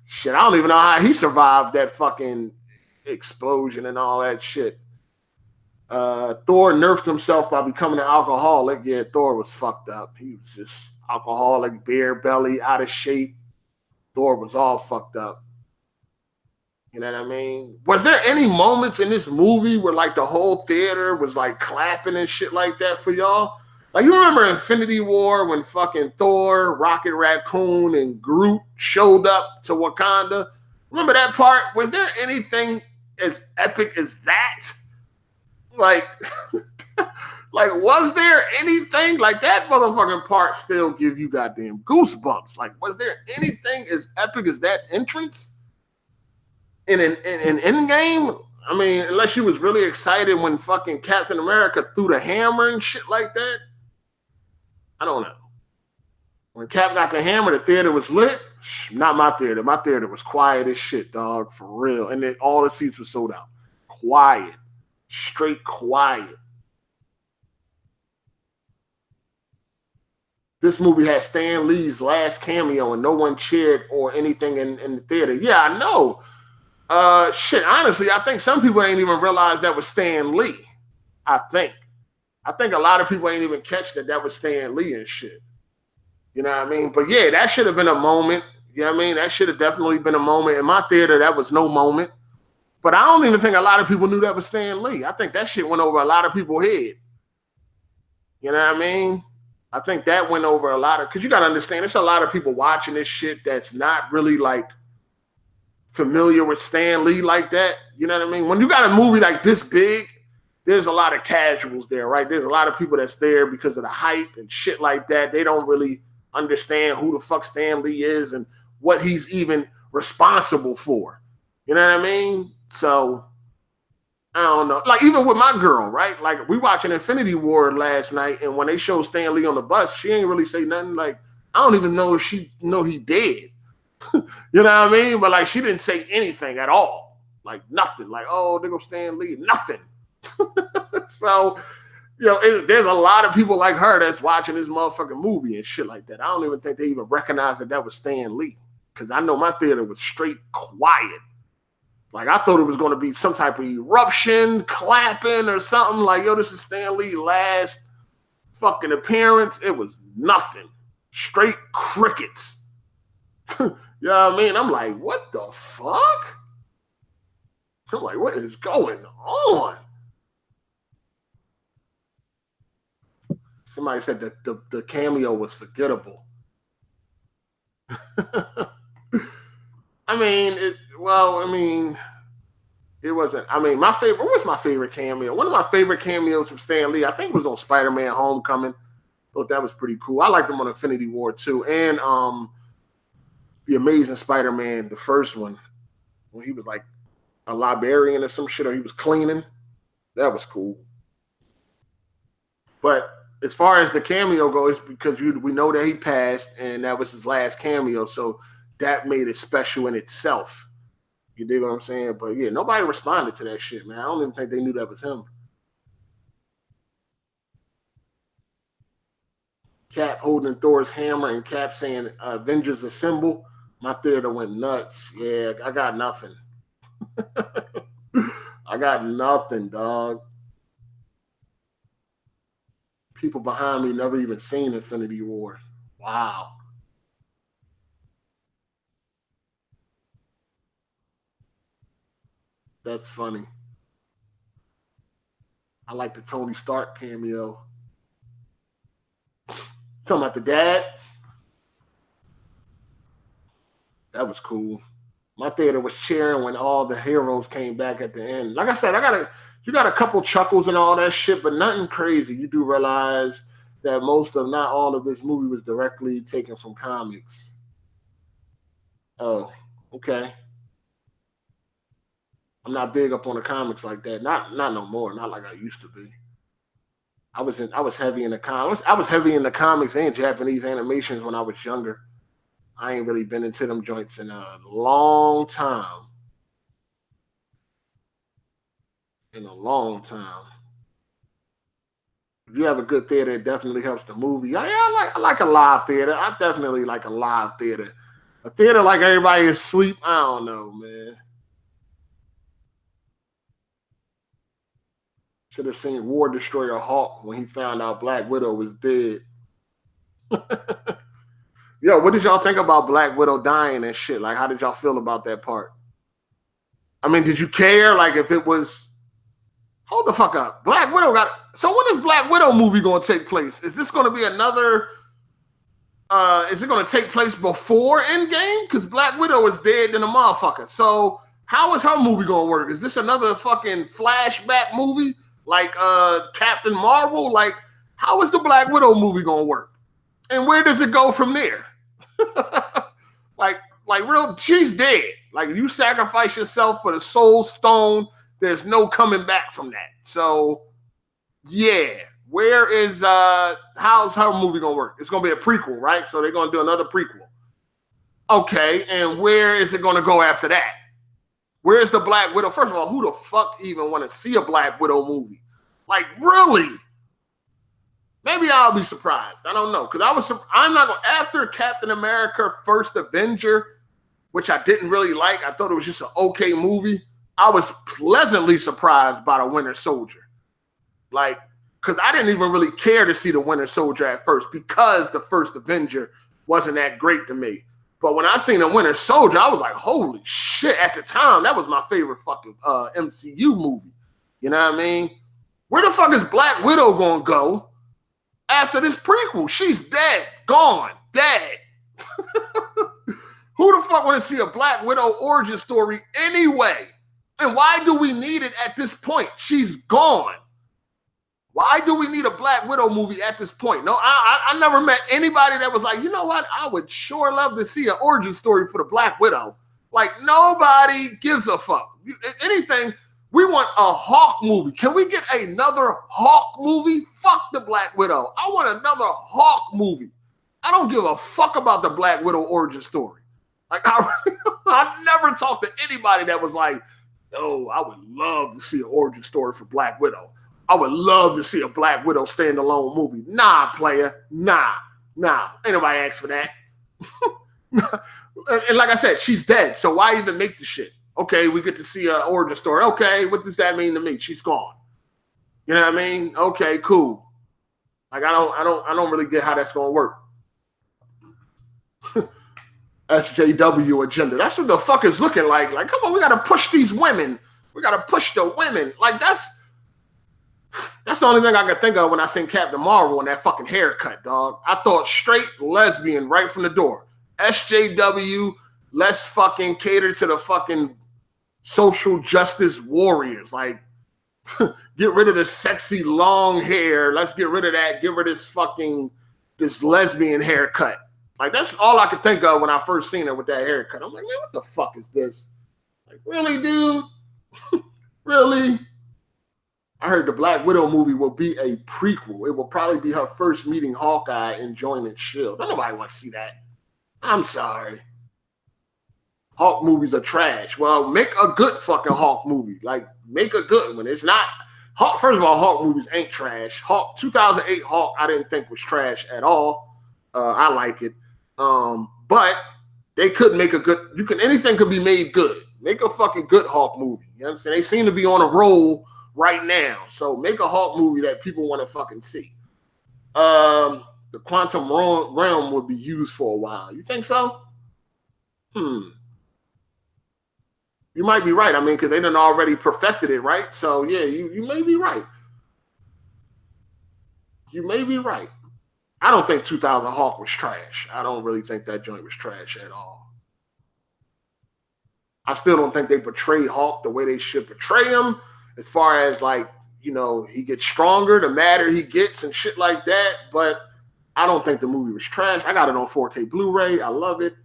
Shit, I don't even know how he survived that fucking explosion and all that shit. Thor nerfed himself by becoming an alcoholic. Yeah, Thor was fucked up. He was just alcoholic, beer belly, out of shape. Thor was all fucked up. You know what I mean? Was there any moments in this movie where like the whole theater was like clapping and shit like that for y'all? Like, you remember Infinity War when fucking Thor, Rocket Raccoon, and Groot showed up to Wakanda? Remember that part? Was there anything as epic as that? Like, Like, was there anything like that motherfucking part still give you goddamn goosebumps? Like, was there anything as epic as that entrance in an Endgame? I mean, unless you was really excited when fucking Captain America threw the hammer and shit like that. I don't know. When Cap got the hammer, the theater was lit. Not my theater. My theater was quiet as shit, dog, for real. And then all the seats were sold out. Quiet. Straight quiet. This movie had Stan Lee's last cameo and no one cheered or anything in the theater. Yeah, I know. Shit, honestly, I think some people ain't even realized that was Stan Lee. I think a lot of people ain't even catch that was Stan Lee and shit. You know what I mean? But yeah, that should have been a moment. You know what I mean? That should have definitely been a moment. In my theater, that was no moment. But I don't even think a lot of people knew that was Stan Lee. I think that shit went over a lot of people's head. You know what I mean? I think that went over a lot of, because you got to understand, there's a lot of people watching this shit that's not really like familiar with Stan Lee like that. You know what I mean? When you got a movie like this big, there's a lot of casuals there, right? There's a lot of people that's there because of the hype and shit like that. They don't really understand who the fuck Stan Lee is and what he's even responsible for. You know what I mean? So I don't know. Like, even with my girl, right? Like, we watching Infinity War last night, and when they showed Stan Lee on the bus, she ain't really say nothing. Like, I don't even know if she know he dead. You know what I mean? But, like, she didn't say anything at all. Like, nothing. Like, oh, there goes Stan Lee. Nothing. So, you know, there's a lot of people like her that's watching this motherfucking movie and shit like that. I don't even think they even recognize that was Stan Lee. Because I know my theater was straight quiet. Like, I thought it was going to be some type of eruption, clapping or something. Like, yo, this is Stan Lee's last fucking appearance. It was nothing. Straight crickets. You know what I mean? I'm like, what the fuck? I'm like, what is going on? Somebody said that the cameo was forgettable. I mean, it wasn't. I mean, what was my favorite cameo? One of my favorite cameos from Stan Lee, I think it was on Spider-Man Homecoming. Thought that was pretty cool. I liked him on Infinity War too. And The Amazing Spider-Man, the first one, when he was like a librarian or some shit, or he was cleaning. That was cool. But as far as the cameo goes, because we know that he passed and that was his last cameo, so that made it special in itself. You dig what I'm saying? But yeah, nobody responded to that shit, man. I don't even think they knew that was him. Cap holding Thor's hammer and Cap saying Avengers Assemble. My theater went nuts. Yeah, I got nothing. I got nothing, dog. People behind me never even seen Infinity War. Wow. That's funny. I like the Tony Stark cameo. Talking about the dad. That was cool. My theater was cheering when all the heroes came back at the end. Like I said, you got a couple chuckles and all that shit, but nothing crazy. You do realize that not all of this movie was directly taken from comics. Oh, okay. I'm not big up on the comics like that. Not no more. Not like I used to be. I was heavy in the comics. I was heavy in the comics and Japanese animations when I was younger. I ain't really been into them joints in a long time. In a long time. If you have a good theater, it definitely helps the movie. Yeah, I like a live theater. I definitely like a live theater. A theater like everybody is asleep, I don't know, man. Should have seen War Destroyer Hawk when he found out Black Widow was dead. Yo, what did y'all think about Black Widow dying and shit? Like, how did y'all feel about that part? I mean, did you care? Like, if it was... Hold the fuck up. Black Widow got... So when is Black Widow movie going to take place? Is this going to be another... is it going to take place before Endgame? Because Black Widow is dead than a motherfucker. So how is her movie going to work? Is this another fucking flashback movie like Captain Marvel. Like, how is the Black Widow movie gonna work? And where does it go from there? like real, she's dead. Like, you sacrifice yourself for the Soul Stone, there's no coming back from that. So yeah, where is how's her movie gonna work? It's gonna be a prequel, right? So they're gonna do another prequel. Okay, and where is it gonna go after that? Where's the Black Widow? First of all, who the fuck even want to see a Black Widow movie? Like, really? Maybe I'll be surprised. I don't know. Because I'm not going to, after Captain America First Avenger, which I didn't really like, I thought it was just an okay movie. I was pleasantly surprised by the Winter Soldier. Like, because I didn't even really care to see the Winter Soldier at first because the First Avenger wasn't that great to me. But when I seen the Winter Soldier, I was like, holy shit. At the time, that was my favorite fucking MCU movie. You know what I mean? Where the fuck is Black Widow going to go after this prequel? She's dead, gone, dead. Who the fuck want to see a Black Widow origin story anyway? And why do we need it at this point? She's gone. Why do we need a Black Widow movie at this point? No, I never met anybody that was like, you know what? I would sure love to see an origin story for the Black Widow. Like, nobody gives a fuck. Anything, we want a Hawk movie. Can we get another Hawk movie? Fuck the Black Widow. I want another Hawk movie. I don't give a fuck about the Black Widow origin story. Like, I never talked to anybody that was like, oh, I would love to see an origin story for Black Widow. I would love to see a Black Widow standalone movie. Nah, player. Nah. Ain't nobody asked for that. And like I said, she's dead. So why even make the shit? Okay, we get to see an origin story. Okay, what does that mean to me? She's gone. You know what I mean? Okay, cool. Like, I don't really get how that's gonna work. SJW agenda. That's what the fuck is looking like. Like, come on, we gotta push these women. We gotta push the women. Like, that's the only thing I can think of when I seen Captain Marvel and that fucking haircut, dog. I thought straight lesbian right from the door. SJW, let's fucking cater to the fucking social justice warriors. Like, get rid of the sexy long hair. Let's get rid of that. Get rid of this lesbian haircut. Like, that's all I could think of when I first seen her with that haircut. I'm like, man, what the fuck is this? Like, really, dude? Really? I heard the Black Widow movie will be a prequel. It will probably be her first meeting Hawkeye and joining S.H.I.E.L.D. Don't nobody want to see that. I'm sorry. Hawk movies are trash. Well, make a good fucking Hawk movie. Like, make a good one. It's not Hawk. First of all, Hawk movies ain't trash. Hawk 2008 Hawk, I didn't think was trash at all. I like it. But they could make a good. Anything could be made good. Make a fucking good Hawk movie. You know what I'm saying? They seem to be on a roll right now. So make a Hawk movie that people want to fucking see. The quantum realm would be used for a while. You think so? You might be right. I mean, because they done already perfected it, right? So yeah, you may be right. You may be right. I don't think 2000 Hawk was trash. I don't really think that joint was trash at all. I still don't think they portray Hawk the way they should portray him. As far as, like, you know, he gets stronger the madder he gets and shit like that. But I don't think the movie was trash. I got it on 4K Blu-ray. I love it.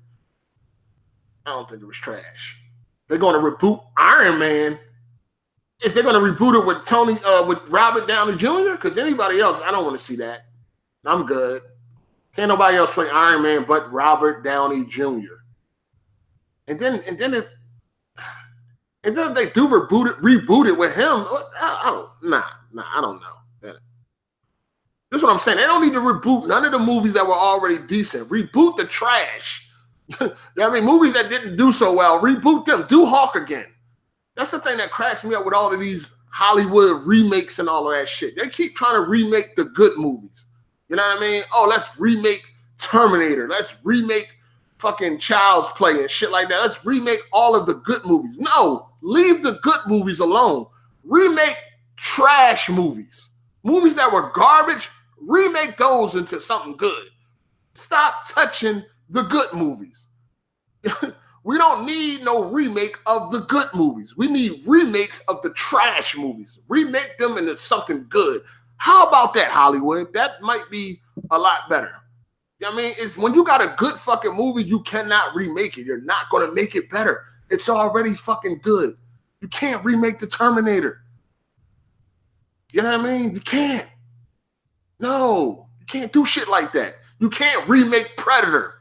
I don't think it was trash. They're going to reboot Iron Man. If they're going to reboot it with Robert Downey Jr., because anybody else, I don't want to see that. I'm good. Can't nobody else play Iron Man but Robert Downey Jr. And then if they do reboot it with him, I don't know. This is what I'm saying. They don't need to reboot none of the movies that were already decent. Reboot the trash. You know what I mean? Movies that didn't do so well, reboot them. Do Hawk again. That's the thing that cracks me up with all of these Hollywood remakes and all of that shit. They keep trying to remake the good movies. You know what I mean? Oh, let's remake Terminator. Let's remake fucking Child's Play and shit like that. Let's remake all of the good movies. No, leave the good movies alone. Remake trash movies. Movies that were garbage, remake those into something good. Stop touching the good movies. We don't need no remake of the good movies. We need remakes of the trash movies. Remake them into something good. How about that, Hollywood? That might be a lot better. You know what I mean? It's when you got a good fucking movie, you cannot remake it. You're not going to make it better. It's already fucking good. You can't remake the Terminator. You know what I mean? You can't. No, you can't do shit like that. You can't remake Predator.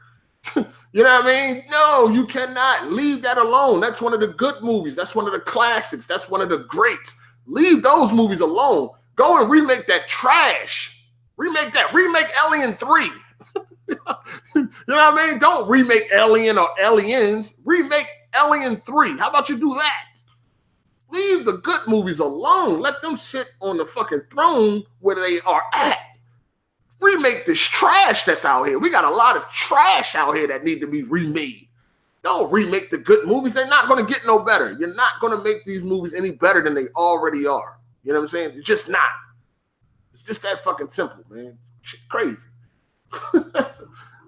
You know what I mean? No, you cannot. Leave that alone. That's one of the good movies. That's one of the classics. That's one of the greats. Leave those movies alone. Go and remake that trash. Remake that. Remake Alien 3. You know what I mean? Don't remake Alien or Aliens. Remake Alien 3. How about you do that? Leave the good movies alone. Let them sit on the fucking throne where they are at. Remake this trash that's out here. We got a lot of trash out here that need to be remade. Don't remake the good movies. They're not going to get no better. You're not going to make these movies any better than they already are. You know what I'm saying? It's just not. It's just that fucking simple, man. Shit crazy.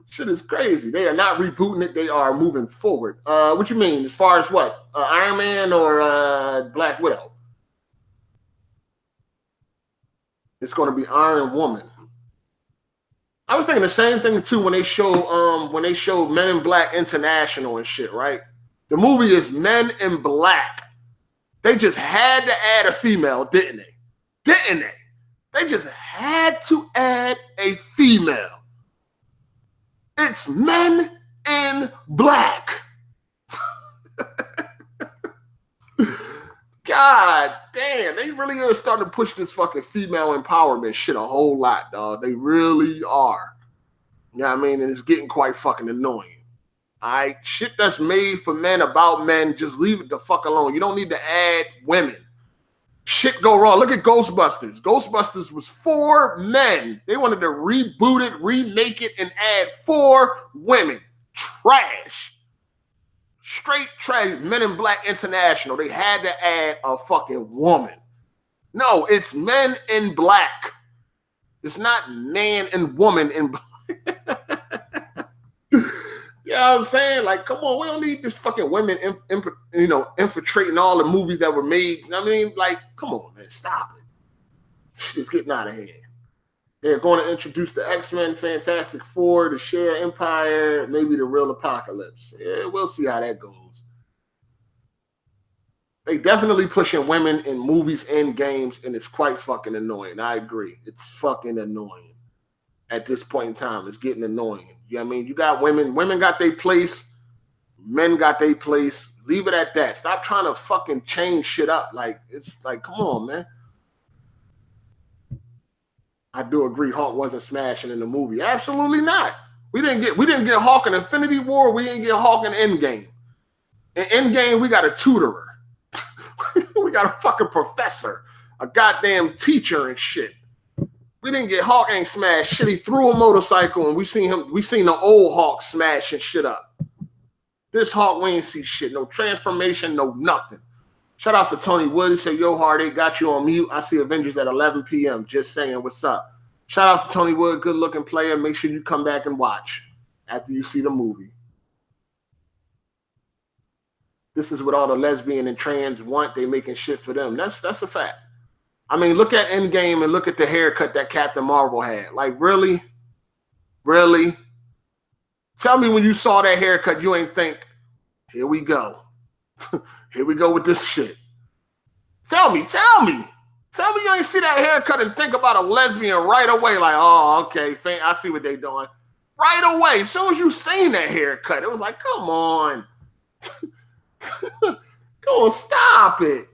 Shit is crazy. They are not rebooting it. They are moving forward. What you mean? As far as what? Iron Man or Black Widow? It's going to be Iron Woman. I was thinking the same thing too when they showed Men in Black International and shit, right? The movie is Men in Black. They just had to add a female, didn't they? Didn't they? They just had to add a female. It's Men in Black. God damn, they really are starting to push this fucking female empowerment shit a whole lot, dog. They really are. You know what I mean? And it's getting quite fucking annoying. All right? Shit that's made for men, about men, just leave it the fuck alone. You don't need to add women. Shit go wrong. Look at Ghostbusters. Ghostbusters was 4 men. They wanted to reboot it, remake it, and add 4 women. Trash. Straight trash. Men in Black International. They had to add a fucking woman. No, it's Men in Black. It's not man and woman in black. You know what I'm saying? Like, come on, we don't need this fucking women, infiltrating all the movies that were made. You know what I mean? Like, come on, man, stop it. Shit's getting out of hand. They're going to introduce the X-Men, Fantastic Four, the Shared Empire, maybe the Real Apocalypse. Yeah, we'll see how that goes. They definitely pushing women in movies and games, and it's quite fucking annoying. I agree. It's fucking annoying. At this point in time, it's getting annoying. You know what I mean? You got women. Women got their place. Men got their place. Leave it at that. Stop trying to fucking change shit up. Like, it's like, come on, man. I do agree Hulk wasn't smashing in the movie. Absolutely not. We didn't get Hulk in Infinity War. We didn't get Hulk in Endgame. In Endgame, we got a tutorer. We got a fucking professor. A goddamn teacher and shit. We didn't get Hulk ain't smashed shit. He threw a motorcycle and we seen the old Hulk smashing shit up. This Hulk, we ain't see shit. No transformation, no nothing. Shout out to Tony Wood. He said, yo, Hard8, got you on mute. I see Avengers at 11 p.m. Just saying, what's up? Shout out to Tony Wood, good looking player. Make sure you come back and watch after you see the movie. This is what all the lesbian and trans want. They making shit for them. That's a fact. I mean, look at Endgame and look at the haircut that Captain Marvel had. Like, really? Really? Tell me when you saw that haircut, you ain't think, here we go. Here we go with this shit. Tell me. Tell me you ain't see that haircut and think about a lesbian right away. Like, oh, okay, I see what they doing. Right away. As soon as you seen that haircut, it was like, come on. Come on, stop it.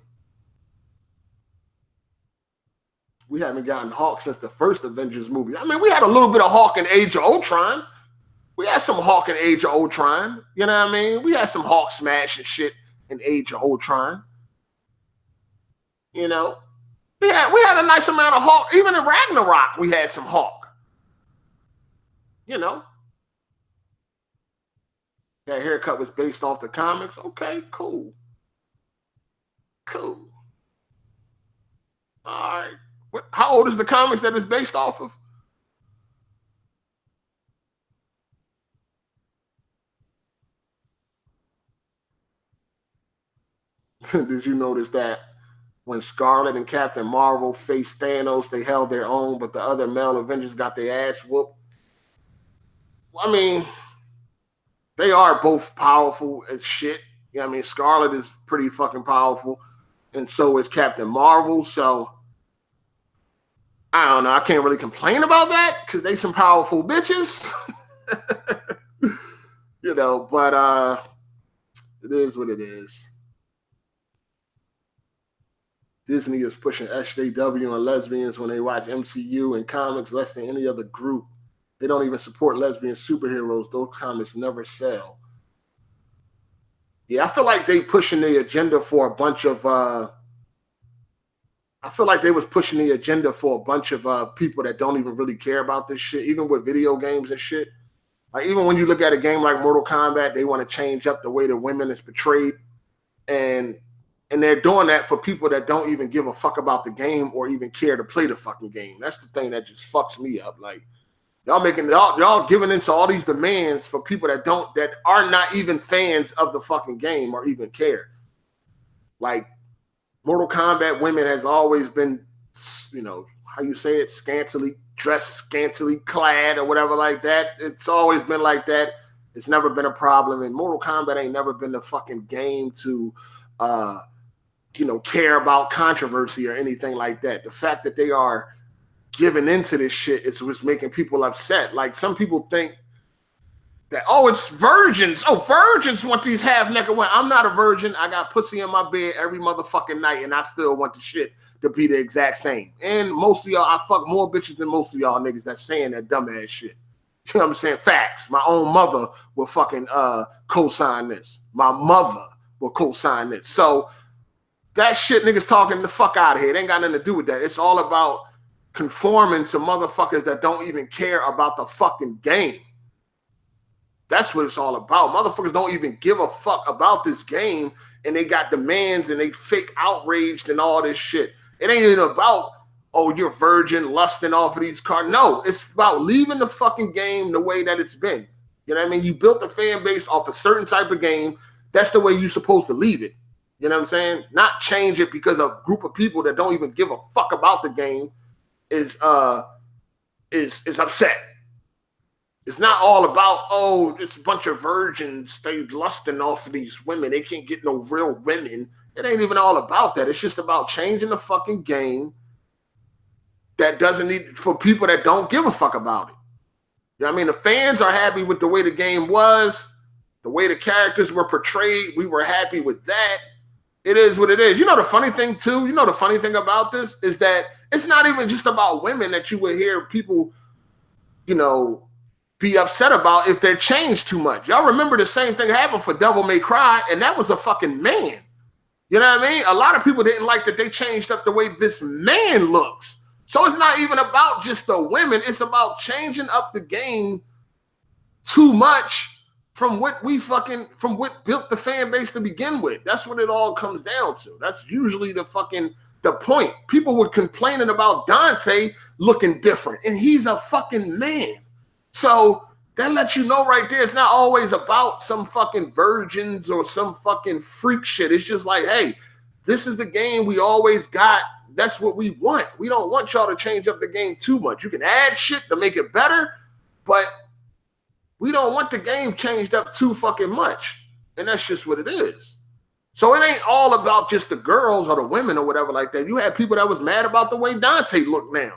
We haven't gotten Hulk since the first Avengers movie. I mean, we had a little bit of Hulk in Age of Ultron. We had some Hulk in Age of Ultron. You know what I mean? We had some Hulk smash and shit in Age of Ultron. You know? We had a nice amount of Hulk. Even in Ragnarok, we had some Hulk. You know? That haircut was based off the comics. Okay, cool. Cool. All right. How old is the comics that it's based off of? Did you notice that when Scarlet and Captain Marvel faced Thanos, they held their own, but the other male Avengers got their ass whooped? I mean, they are both powerful as shit. You know what I mean? Scarlet is pretty fucking powerful, and so is Captain Marvel. So I don't know. I can't really complain about that because they some powerful bitches. You know, but it is what it is. Disney is pushing SJW on lesbians when they watch MCU and comics less than any other group. They don't even support lesbian superheroes. Those comics never sell. Yeah, I feel like they pushing the agenda for a bunch of I feel like they was pushing the agenda for a bunch of people that don't even really care about this shit, even with video games and shit. Like, even when you look at a game like Mortal Kombat, they want to change up the way the women is portrayed. And they're doing that for people that don't even give a fuck about the game or even care to play the fucking game. That's the thing that just fucks me up. Like, y'all giving into all these demands for people that are not even fans of the fucking game or even care. Like, Mortal Kombat women has always been, you know, how you say it, scantily dressed, scantily clad, or whatever like that. It's always been like that. It's never been a problem. And Mortal Kombat ain't never been the fucking game to, you know, care about controversy or anything like that. The fact that they are giving into this shit is what's making people upset. Like, some people think that, oh, it's virgins. Oh, virgins want these half-naked women. I'm not a virgin. I got pussy in my bed every motherfucking night, and I still want the shit to be the exact same. And most of y'all, I fuck more bitches than most of y'all niggas that's saying that dumbass shit. You know what I'm saying? Facts. My own mother will fucking co-sign this. My mother will co-sign this. So that shit niggas talking the fuck out of here. It ain't got nothing to do with that. It's all about conforming to motherfuckers that don't even care about the fucking game. That's what it's all about. Motherfuckers don't even give a fuck about this game, and they got demands and they fake outraged and all this shit. It ain't even about, oh, you're virgin lusting off of these cards. No, it's about leaving the fucking game the way that it's been. You know what I mean? You built the fan base off a certain type of game. That's the way you're supposed to leave it. You know what I'm saying? Not change it because a group of people that don't even give a fuck about the game is upset. It's not all about, oh, it's a bunch of virgins. They lusting off of these women. They can't get no real women. It ain't even all about that. It's just about changing the fucking game that doesn't need, for people that don't give a fuck about it. You know what I mean? The fans are happy with the way the game was, the way the characters were portrayed. We were happy with that. It is what it is. You know the funny thing, too? You know the funny thing about this is that it's not even just about women that you would hear people, you know, be upset about if they're changed too much. Y'all remember the same thing happened for Devil May Cry, and that was a fucking man. You know what I mean? A lot of people didn't like that they changed up the way this man looks. So it's not even about just the women. It's about changing up the game too much from what built the fan base to begin with. That's what it all comes down to. That's usually the point. People were complaining about Dante looking different, and he's a fucking man. So that lets you know right there, it's not always about some fucking virgins or some fucking freak shit. It's just like, hey, this is the game we always got. That's what we want. We don't want y'all to change up the game too much. You can add shit to make it better, but we don't want the game changed up too fucking much. And that's just what it is. So it ain't all about just the girls or the women or whatever like that. You had people that was mad about the way Dante looked now.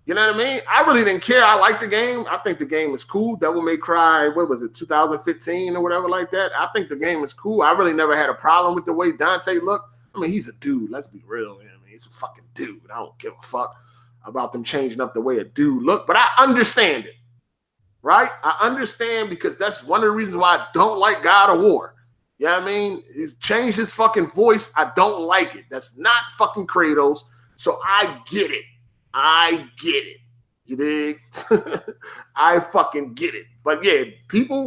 You know what I mean? I really didn't care. I like the game. I think the game is cool. Devil May Cry, what was it, 2015 or whatever like that? I think the game is cool. I really never had a problem with the way Dante looked. I mean, he's a dude. Let's be real. You know what I mean? He's a fucking dude. I don't give a fuck about them changing up the way a dude look, but I understand it, right? I understand because that's one of the reasons why I don't like God of War. You know what I mean? He's changed his fucking voice. I don't like it. That's not fucking Kratos. So I get it. I get it. You dig? I fucking get it. But yeah,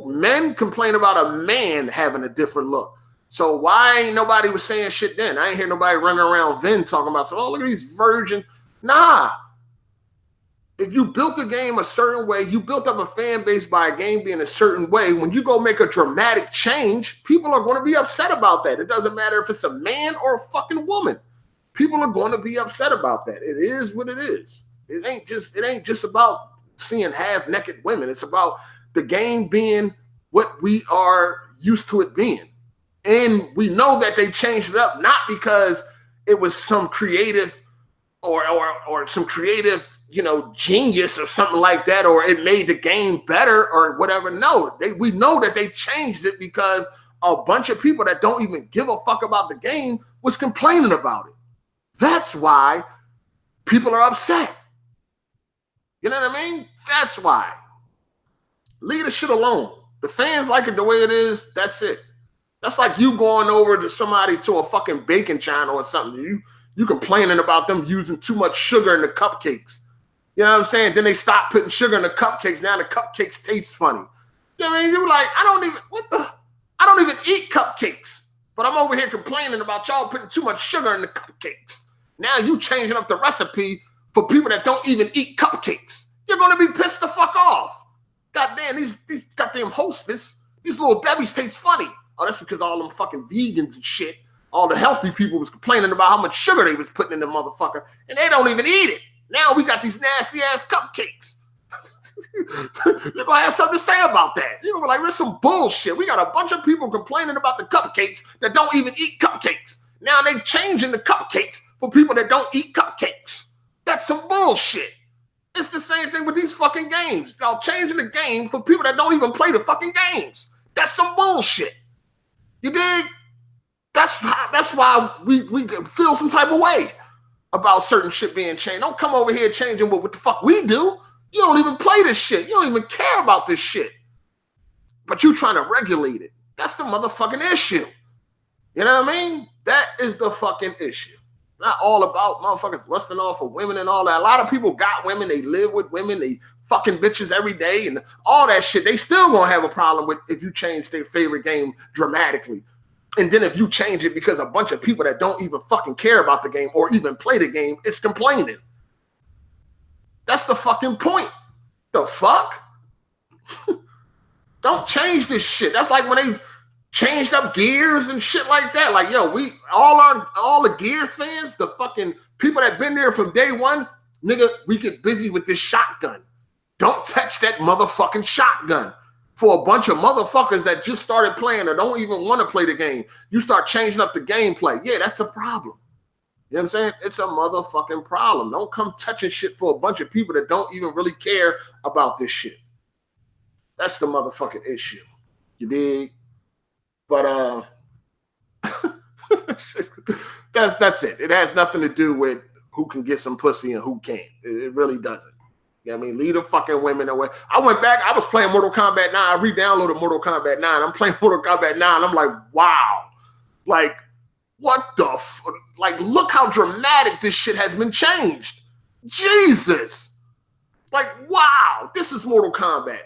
men complain about a man having a different look. So why ain't nobody was saying shit then? I ain't hear nobody running around then talking about, oh, look at these virgins. Nah. If you built the game a certain way, you built up a fan base by a game being a certain way, when you go make a dramatic change, people are going to be upset about that. It doesn't matter if it's a man or a fucking woman. People are going to be upset about that. It is what it is. It ain't just about seeing half-naked women. It's about the game being what we are used to it being. And we know that they changed it up, not because it was some creative or some creative, genius or something like that, or it made the game better or whatever. No, we know that they changed it because a bunch of people that don't even give a fuck about the game was complaining about it. That's why people are upset. You know what I mean? That's why. Leave the shit alone. The fans like it the way it is. That's it. That's like you going over to somebody to a fucking baking channel or something. You complaining about them using too much sugar in the cupcakes. You know what I'm saying? Then they stop putting sugar in the cupcakes. Now the cupcakes taste funny. You know what I mean? You're like, I don't even eat cupcakes. But I'm over here complaining about y'all putting too much sugar in the cupcakes. Now you changing up the recipe for people that don't even eat cupcakes. You're going to be pissed the fuck off. Goddamn, these goddamn hostess, these little Debbies taste funny. Oh, that's because all them fucking vegans and shit, all the healthy people was complaining about how much sugar they was putting in the motherfucker, and they don't even eat it. Now we got these nasty-ass cupcakes. You're going to have something to say about that. You're going to be like, there's some bullshit. We got a bunch of people complaining about the cupcakes that don't even eat cupcakes. Now they changing the cupcakes for people that don't eat cupcakes. That's some bullshit. It's the same thing with these fucking games. Y'all changing the game for people that don't even play the fucking games. That's some bullshit. You dig? That's why we feel some type of way about certain shit being changed. Don't come over here changing what the fuck we do. You don't even play this shit. You don't even care about this shit. But you trying to regulate it. That's the motherfucking issue. You know what I mean? That is the fucking issue. Not all about motherfuckers lusting off of women and all that. A lot of people got women. They live with women. They fucking bitches every day and all that shit. They still gonna have a problem with if you change their favorite game dramatically. And then if you change it because a bunch of people that don't even fucking care about the game or even play the game is complaining. That's the fucking point. The fuck? Don't change this shit. That's like when they changed up Gears and shit like that. Like, yo, all the Gears fans, the fucking people that been there from day one, nigga, we get busy with this shotgun. Don't touch that motherfucking shotgun. For a bunch of motherfuckers that just started playing or don't even want to play the game, you start changing up the gameplay. Yeah, that's a problem. You know what I'm saying? It's a motherfucking problem. Don't come touching shit for a bunch of people that don't even really care about this shit. That's the motherfucking issue. You dig? But that's it. It has nothing to do with who can get some pussy and who can't. It really doesn't. You know what I mean? Leave the fucking women away. I went back. I was playing Mortal Kombat 9. I re-downloaded Mortal Kombat 9. I'm playing Mortal Kombat 9. I'm like, wow. Like, what the like, look how dramatic this shit has been changed. Jesus. Like, wow. This is Mortal Kombat.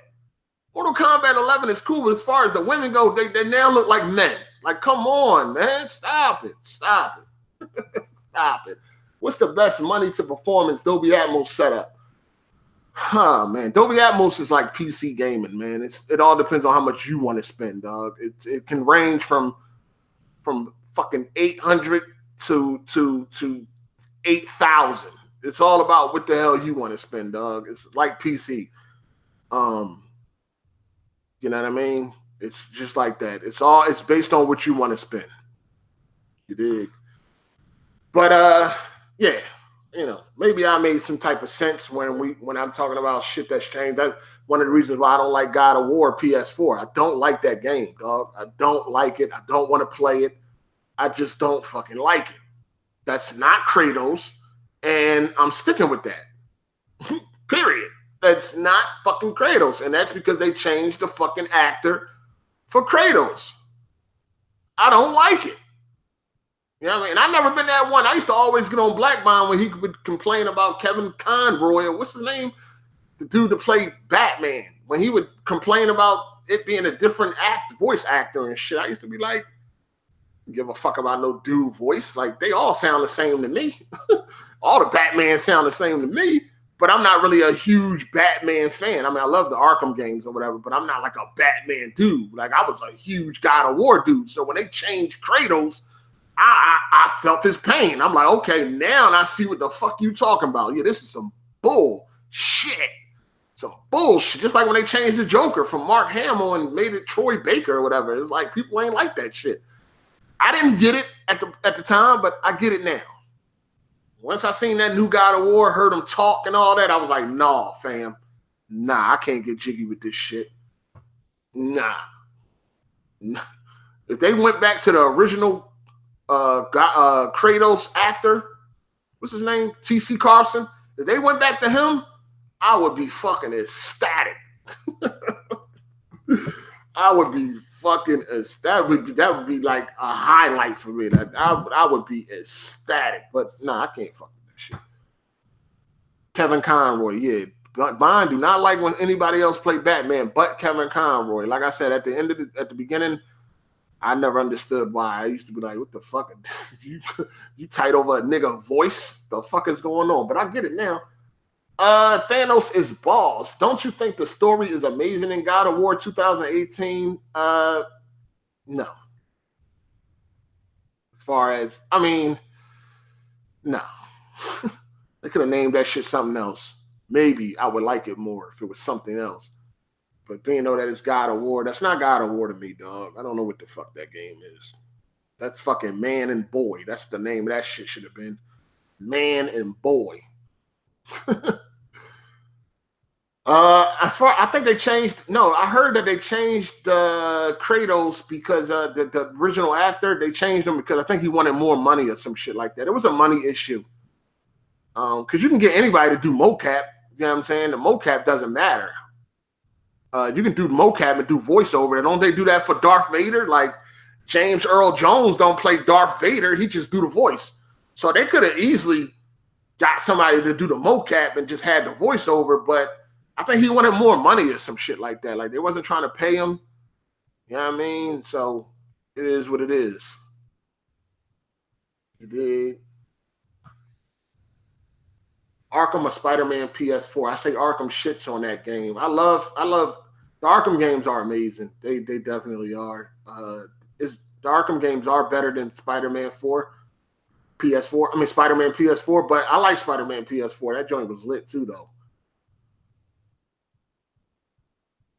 Mortal Kombat 11 is cool, but as far as the women go, they now look like men. Like, come on, man. Stop it. Stop it. What's the best money to performance Dolby Atmos setup? Man, Dolby Atmos is like PC gaming, man. It all depends on how much you want to spend, dog. It can range from fucking 800 to 8,000. It's all about what the hell you want to spend, dog. It's like PC. You know what I mean? It's just like that. It's based on what you want to spend. You dig? But yeah. Maybe I made some type of sense when I'm talking about shit that's changed. That's one of the reasons why I don't like God of War PS4. I don't like that game, dog. I don't like it. I don't want to play it. I just don't fucking like it. That's not Kratos, and I'm sticking with that. Period. That's not fucking Kratos, and that's because they changed the fucking actor for Kratos. I don't like it. You know what I mean? I've never been that one. I used to always get on Blackbond when he would complain about Kevin Conroy, or what's his name? The dude that played Batman. When he would complain about it being a different voice actor and shit, I used to be like, give a fuck about no dude voice. Like, they all sound the same to me. All the Batman sound the same to me. But I'm not really a huge Batman fan. I mean, I love the Arkham games or whatever, but I'm not like a Batman dude. Like, I was a huge God of War dude. So when they changed Kratos, I felt his pain. I'm like, okay, now I see what the fuck you talking about. Yeah, this is some bullshit. Some bullshit. Just like when they changed the Joker from Mark Hamill and made it Troy Baker or whatever. It's like people ain't like that shit. I didn't get it at the time, but I get it now. Once I seen that new God of War, heard him talk and all that, I was like, nah, fam. Nah, I can't get jiggy with this shit. Nah. If they went back to the original Kratos actor, what's his name? T.C. Carson. If they went back to him, I would be fucking ecstatic. I would be fucking ecstatic. That would be like a highlight for me. I would be ecstatic. But nah, I can't fuck with that shit. Kevin Conroy, yeah. Bond do not like when anybody else play Batman but Kevin Conroy. Like I said, at the beginning, I never understood why. I used to be like, what the fuck? you tight over a nigga voice? The fuck is going on? But I get it now. Thanos is balls. Don't you think the story is amazing in God of War 2018? No. As far as, I mean, no. They could have named that shit something else. Maybe I would like it more if it was something else. But being know that it's God of War, that's not God of War to me, dog. I don't know what the fuck that game is. That's fucking Man and Boy. That's the name of that shit should have been. Man and Boy. I think they changed. No, I heard that they changed Kratos because the original actor, they changed him because I think he wanted more money or some shit like that. It was a money issue. Because you can get anybody to do mocap. You know what I'm saying? The mocap doesn't matter. You can do mocap and do voiceover. And don't they do that for Darth Vader? Like James Earl Jones don't play Darth Vader. He just do the voice. So they could have easily got somebody to do the mocap and just had the voiceover. But I think he wanted more money or some shit like that. Like they wasn't trying to pay him. You know what I mean? So it is what it is. You did. Arkham or Spider-Man PS4. I say Arkham shits on that game. I love the Arkham games are amazing. They definitely are. The Arkham games are better than Spider-Man 4 PS4. I mean Spider-Man PS4, but I like Spider-Man PS4. That joint was lit too though.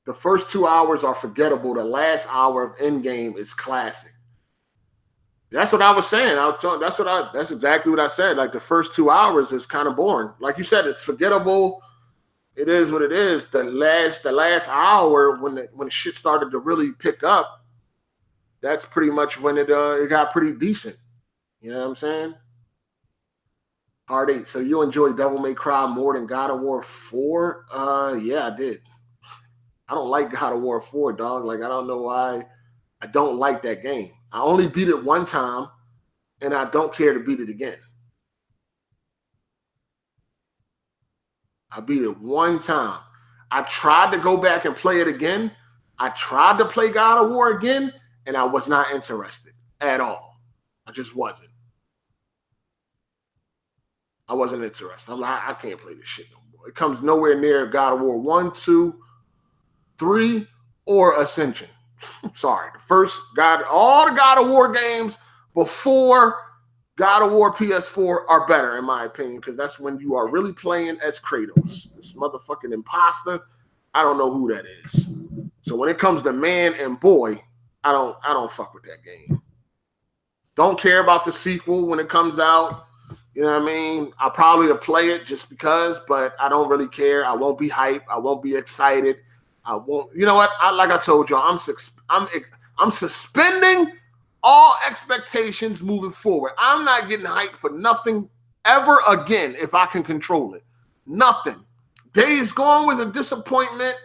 The first 2 hours are forgettable. The last hour of Endgame is classic. That's what I was saying. That's exactly what I said. Like the first 2 hours is kind of boring. Like you said, it's forgettable. It is what it is. The last hour when the shit started to really pick up, that's pretty much when it got pretty decent. You know what I'm saying? Hard 8. So you enjoy Devil May Cry more than God of War 4? Yeah, I did. I don't like God of War 4, dog. Like I don't know why I don't like that game. I only beat it one time, and I don't care to beat it again. I beat it one time. I tried to go back and play it again. I tried to play God of War again, and I was not interested at all. I just wasn't. I wasn't interested. I'm like, I can't play this shit no more. It comes nowhere near God of War 1, 2, 3, or Ascension. Sorry, all the God of War games before God of War PS4 are better, in my opinion, because that's when you are really playing as Kratos, this motherfucking imposter. I don't know who that is. So when it comes to Man and Boy, I don't fuck with that game. Don't care about the sequel when it comes out. You know what I mean? I'll probably play it just because, but I don't really care. I won't be hyped. I won't be excited. I won't. You know what? Like I told y'all, I'm suspending all expectations moving forward. I'm not getting hyped for nothing ever again if I can control it. Nothing. Days Gone was a disappointment.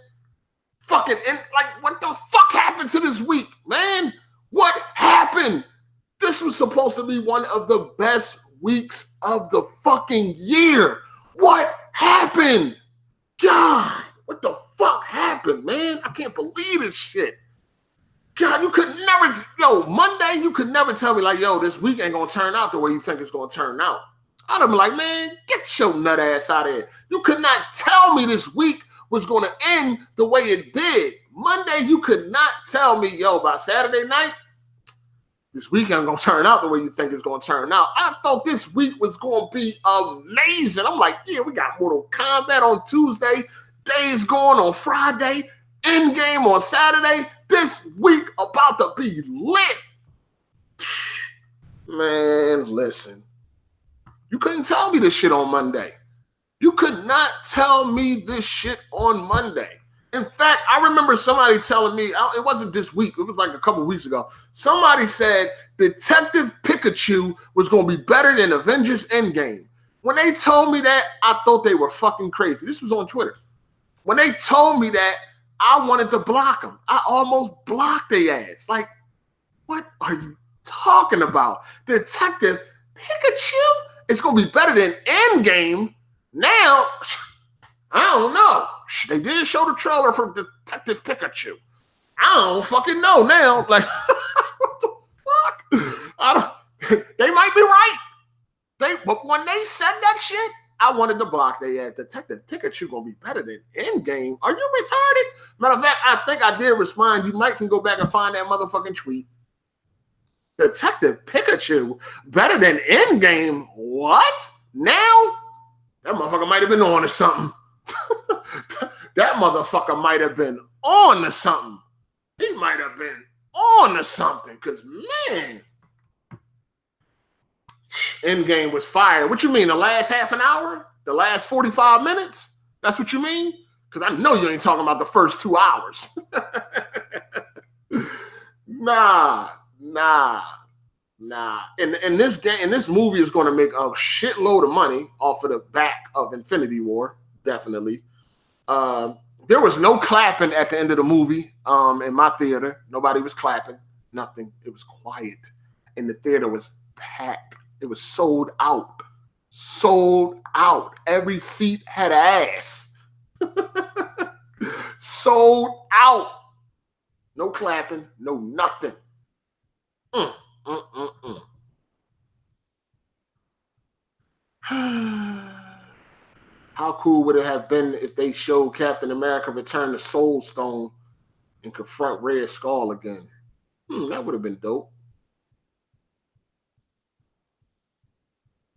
Fucking like what the fuck happened to this week, man? What happened? This was supposed to be one of the best weeks of the fucking year. What happened? God, what the fuck happened, man? I can't believe this shit. God, you could never, Monday, you could never tell me like, yo, this week ain't gonna turn out the way you think it's gonna turn out. I'd have been like, man, get your nut ass out of here. You could not tell me this week was going to end the way it did. Monday, you could not tell me, yo, by Saturday night, this weekend going to turn out the way you think it's going to turn out. I thought this week was going to be amazing. I'm like, yeah, we got Mortal Kombat on Tuesday, Days Gone on Friday, Endgame on Saturday. This week about to be lit. Man, listen. You couldn't tell me this shit on Monday. You could not tell me this shit on Monday. In fact, I remember somebody telling me, it wasn't this week, it was like a couple weeks ago. Somebody said Detective Pikachu was going to be better than Avengers Endgame. When they told me that, I thought they were fucking crazy. This was on Twitter. When they told me that, I wanted to block them. I almost blocked their ass. Like, what are you talking about? Detective Pikachu? It's going to be better than Endgame. Now, I don't know. They did show the trailer for Detective Pikachu. I don't fucking know now. Like, what the fuck? They might be right. But when they said that shit, I wanted to block their ass. Detective Pikachu gonna be better than Endgame. Are you retarded? Matter of fact, I think I did respond. You might can go back and find that motherfucking tweet. Detective Pikachu better than Endgame? What? Now? That motherfucker might have been on to something. That motherfucker might have been on to something. He might have been on to something. Because, man, Endgame was fire. What you mean, the last half an hour? The last 45 minutes? That's what you mean? Because I know you ain't talking about the first 2 hours. Nah. And this movie is going to make a shitload of money off of the back of Infinity War, definitely. There was no clapping at the end of the movie in my theater. Nobody was clapping, nothing. It was quiet. And the theater was packed. It was sold out. Sold out. Every seat had ass. Sold out. No clapping, no nothing. How cool would it have been if they showed Captain America return the Soul Stone and confront Red Skull again? That would have been dope.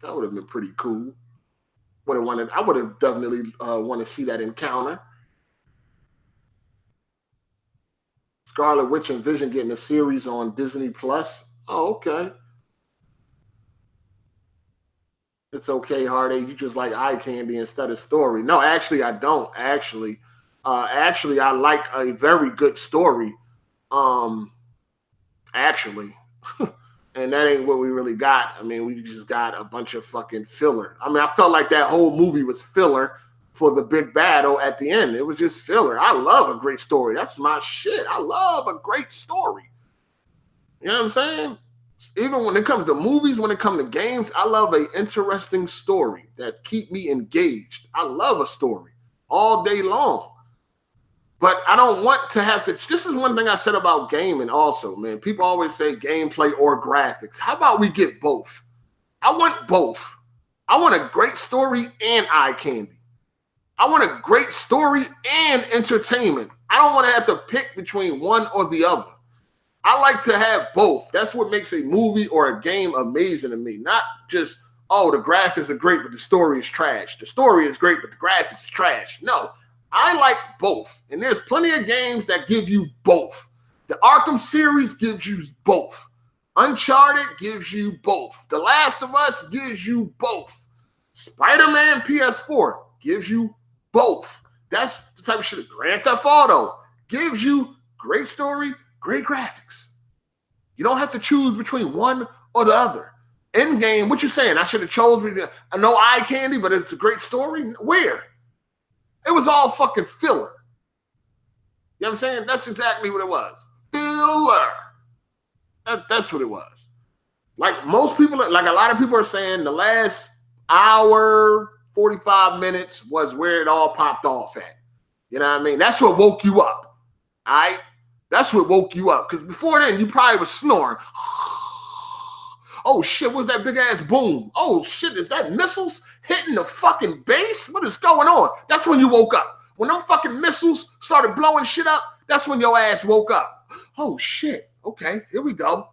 That would have been pretty cool. I would have definitely want to see that encounter. Scarlet Witch and Vision getting a series on Disney Plus. Oh, okay. It's okay, Hard8. You just like eye candy instead of story. No, actually, I don't. Actually, I like a very good story. Actually. And that ain't what we really got. I mean, we just got a bunch of fucking filler. I mean, I felt like that whole movie was filler for the big battle at the end. It was just filler. I love a great story. That's my shit. I love a great story. You know what I'm saying? Even when it comes to movies, when it comes to games, I love an interesting story that keep me engaged. I love a story all day long. But I don't want to have to. This is one thing I said about gaming also, man. People always say gameplay or graphics. How about we get both? I want both. I want a great story and eye candy. I want a great story and entertainment. I don't want to have to pick between one or the other. I like to have both. That's what makes a movie or a game amazing to me. Not just, oh, the graphics are great, but the story is trash. The story is great, but the graphics is trash. No, I like both. And there's plenty of games that give you both. The Arkham series gives you both. Uncharted gives you both. The Last of Us gives you both. Spider-Man PS4 gives you both. That's the type of shit. Grand Theft Auto gives you great story, great graphics. You don't have to choose between one or the other. Endgame, what you saying? I should have chose no eye candy, but it's a great story? Where? It was all fucking filler. You know what I'm saying? That's exactly what it was. Filler. That's what it was. Like most people, like a lot of people are saying the last hour, 45 minutes was where it all popped off at. You know what I mean? That's what woke you up. All right? That's what woke you up. Because before then, you probably was snoring. Oh shit, what's that big ass boom? Oh shit, is that missiles hitting the fucking base? What is going on? That's when you woke up. When them fucking missiles started blowing shit up, that's when your ass woke up. Oh shit, okay, here we go.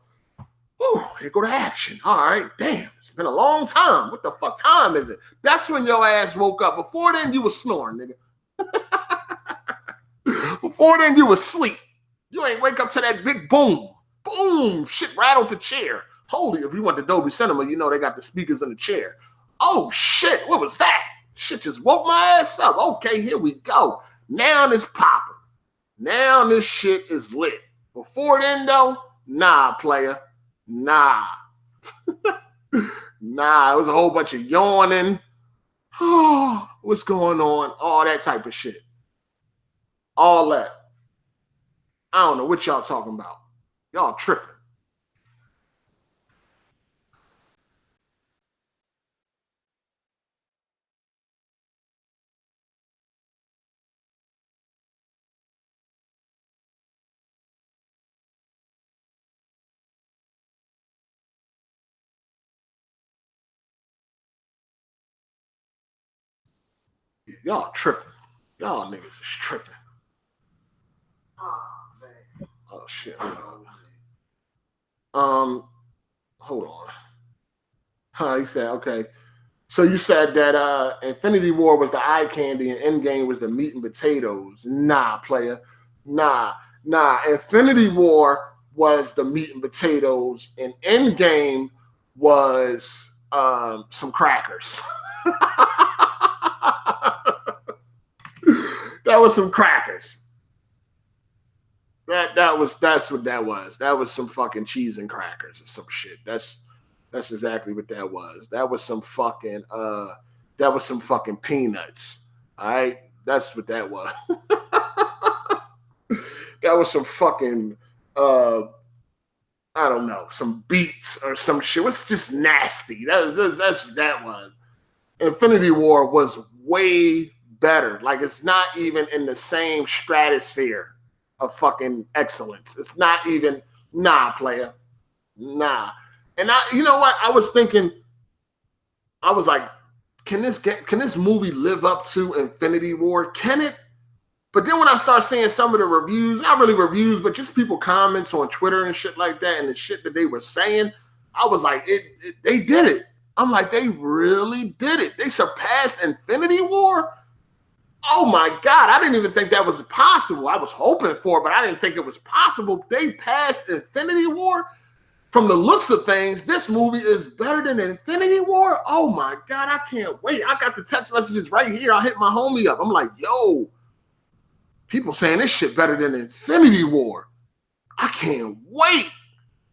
Whew, here go the action. All right, damn, it's been a long time. What the fuck time is it? That's when your ass woke up. Before then, you was snoring, nigga. Before then, you was asleep. You ain't wake up to that big boom. Boom, shit rattled the chair. Holy, if you went to Dolby Cinema, you know they got the speakers in the chair. Oh shit, what was that? Shit just woke my ass up. Okay, here we go. Now it's popping. Now this shit is lit. Before then, though, nah, player. Nah. Nah, it was a whole bunch of yawning. Oh, what's going on? All that type of shit. All that. I don't know what y'all talking about. Y'all tripping. Y'all tripping. Y'all niggas is tripping. Oh, man. Oh, shit. Hold on. He said, okay. So you said that Infinity War was the eye candy and Endgame was the meat and potatoes. Nah, player. Nah. Infinity War was the meat and potatoes and Endgame was some crackers. That was some crackers. That's what that was. That was some fucking cheese and crackers or some shit. That's exactly what that was. That was some fucking peanuts. All right? That's what that was. That was some fucking I don't know, some beets or some shit. It's just nasty. That's what that was. Infinity War was way better. Like it's not even in the same stratosphere of fucking excellence. It's not even, nah, player. Nah. And you know what? I was thinking, I was like, can this movie live up to Infinity War? Can it? But then when I start seeing some of the reviews, not really reviews, but just people comments on Twitter and shit like that, and the shit that they were saying, I was like, they did it. I'm like, they really did it. They surpassed Infinity War. Oh my God, I didn't even think that was possible. I was hoping for it, but I didn't think it was possible. They passed Infinity War. From the looks of things, this movie is better than Infinity War. Oh my God, I can't wait. I got the text messages right here. I hit my homie up. I'm like, yo, people saying this shit better than Infinity War. I can't wait.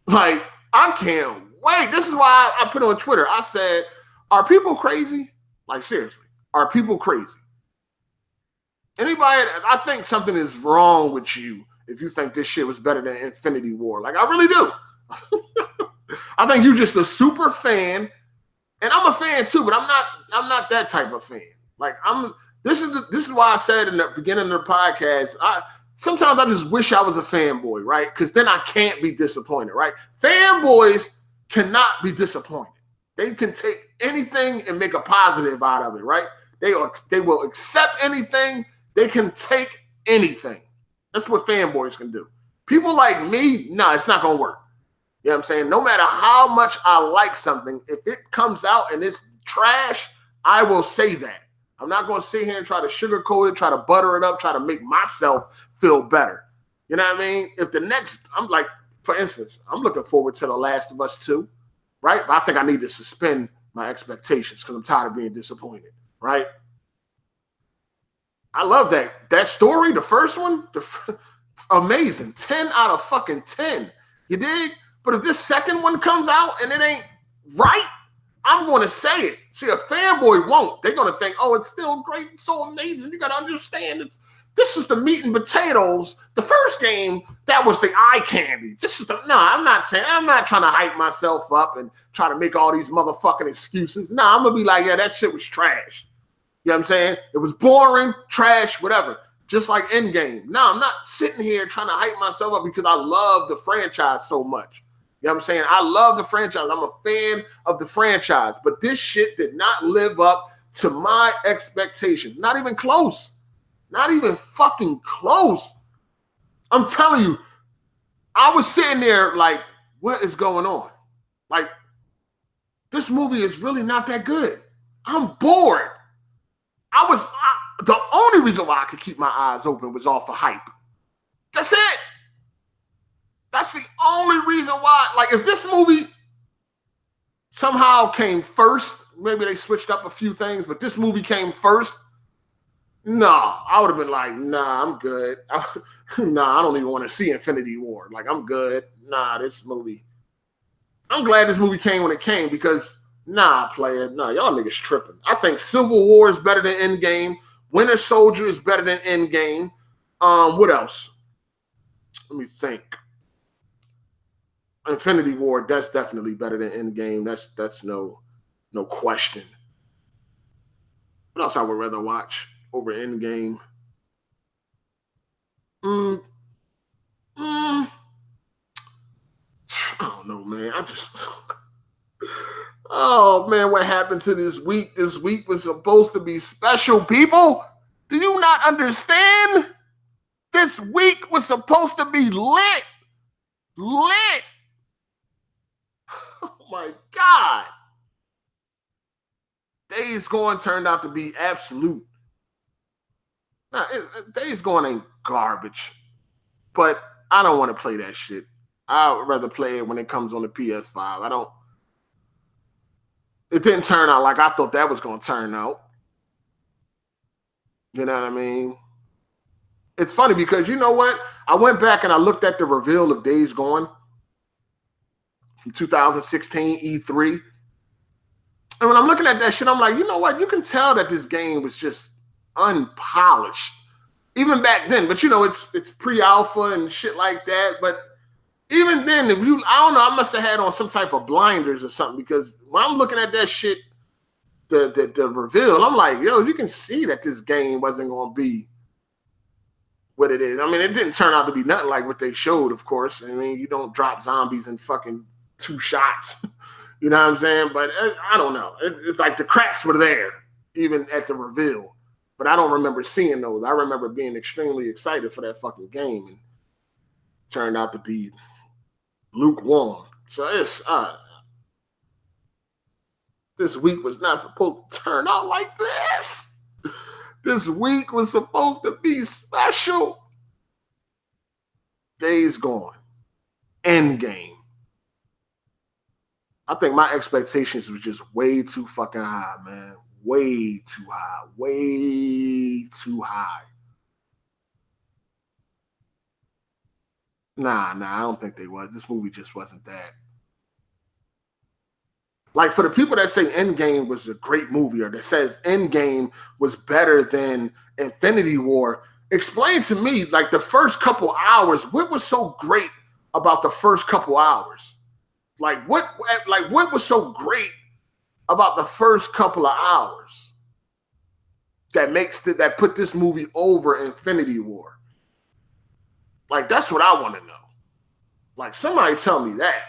Like, I can't wait. This is why I put on Twitter. I said, are people crazy? Like, seriously, are people crazy? Anybody, I think something is wrong with you if you think this shit was better than Infinity War. Like, I really do. I think you're just a super fan, and I'm a fan too, but I'm not that type of fan. Like this is why I said in the beginning of the podcast, sometimes I just wish I was a fanboy, right? Because then I can't be disappointed, right? Fanboys cannot be disappointed. They can take anything and make a positive out of it, right? They will accept anything. They can take anything. That's what fanboys can do. People like me, no, it's not going to work. You know what I'm saying? No matter how much I like something, if it comes out and it's trash, I will say that. I'm not going to sit here and try to sugarcoat it, try to butter it up, try to make myself feel better. You know what I mean? If the next, I'm like, for instance, I'm looking forward to The Last of Us 2, right? But I think I need to suspend my expectations because I'm tired of being disappointed, right? I love that story, the first one, amazing. 10 out of fucking 10. You dig? But if this second one comes out and it ain't right, I'm going to say it. See, a fanboy won't. They're going to think, oh, it's still great. It's so amazing. You got to understand this is the meat and potatoes. The first game, that was the eye candy. I'm not trying to hype myself up and try to make all these motherfucking excuses. No, I'm going to be like, yeah, that shit was trash. You know what I'm saying? It was boring, trash, whatever. Just like Endgame. No, I'm not sitting here trying to hype myself up because I love the franchise so much. You know what I'm saying? I love the franchise. I'm a fan of the franchise. But this shit did not live up to my expectations. Not even close. Not even fucking close. I'm telling you, I was sitting there like, what is going on? Like, this movie is really not that good. I'm bored. The only reason why I could keep my eyes open was off of hype. That's it. That's the only reason why. Like, if this movie somehow came first, maybe they switched up a few things, but this movie came first, no, I would have been like, nah, I'm good. Nah, I don't even want to see Infinity War. Like, I'm good. Nah, this movie. I'm glad this movie came when it came because, nah, player, nah, y'all niggas tripping. I think Civil War is better than Endgame. Winter Soldier is better than Endgame. What else? Let me think. Infinity War, that's definitely better than Endgame. That's no question. What else I would rather watch over Endgame? I don't know, man. Oh, man, what happened to this week? This week was supposed to be special, people. Do you not understand? This week was supposed to be lit. Lit. Oh, my God. Days Gone turned out to be absolute. Nah, Days Gone ain't garbage. But I don't want to play that shit. I'd rather play it when it comes on the PS5. It didn't turn out like I thought that was going to turn out. You know what I mean? It's funny because you know what? I went back and I looked at the reveal of Days Gone from 2016 E3. And when I'm looking at that shit, I'm like, you know what? You can tell that this game was just unpolished. Even back then. But, you know, it's pre-alpha and shit like that. But even then, I don't know, I must have had on some type of blinders or something because when I'm looking at that shit, the reveal, I'm like, yo, you can see that this game wasn't going to be what it is. I mean, it didn't turn out to be nothing like what they showed, of course. I mean, you don't drop zombies in fucking 2 shots. You know what I'm saying? But I don't know. It's like the cracks were there, even at the reveal. But I don't remember seeing those. I remember being extremely excited for that fucking game. And it turned out to be lukewarm. So it's this week was not supposed to turn out like this. This week was supposed to be special. Days Gone. Endgame. I think my expectations was just way too fucking high, man. Way too high. Way too high. Nah, I don't think they was. This movie just wasn't that. Like, for the people that say Endgame was a great movie or that says Endgame was better than Infinity War, explain to me, like, the first couple hours, what was so great about the first couple hours? Like, what was so great about the first couple of hours that put this movie over Infinity War? Like, that's what I want to know. Like, somebody tell me that.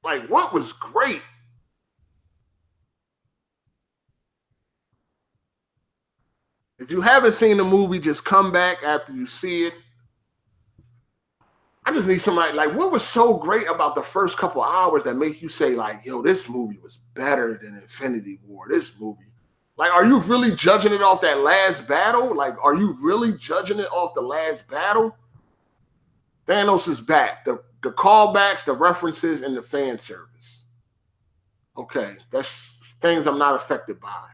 Like, what was great? If you haven't seen the movie, just come back after you see it. I just need somebody, like, what was so great about the first couple hours that make you say, like, yo, this movie was better than Infinity War, this movie? Like, are you really judging it off that last battle? Like, are you really judging it off the last battle? Thanos is back. The callbacks, the references, and the fan service. Okay, that's things I'm not affected by.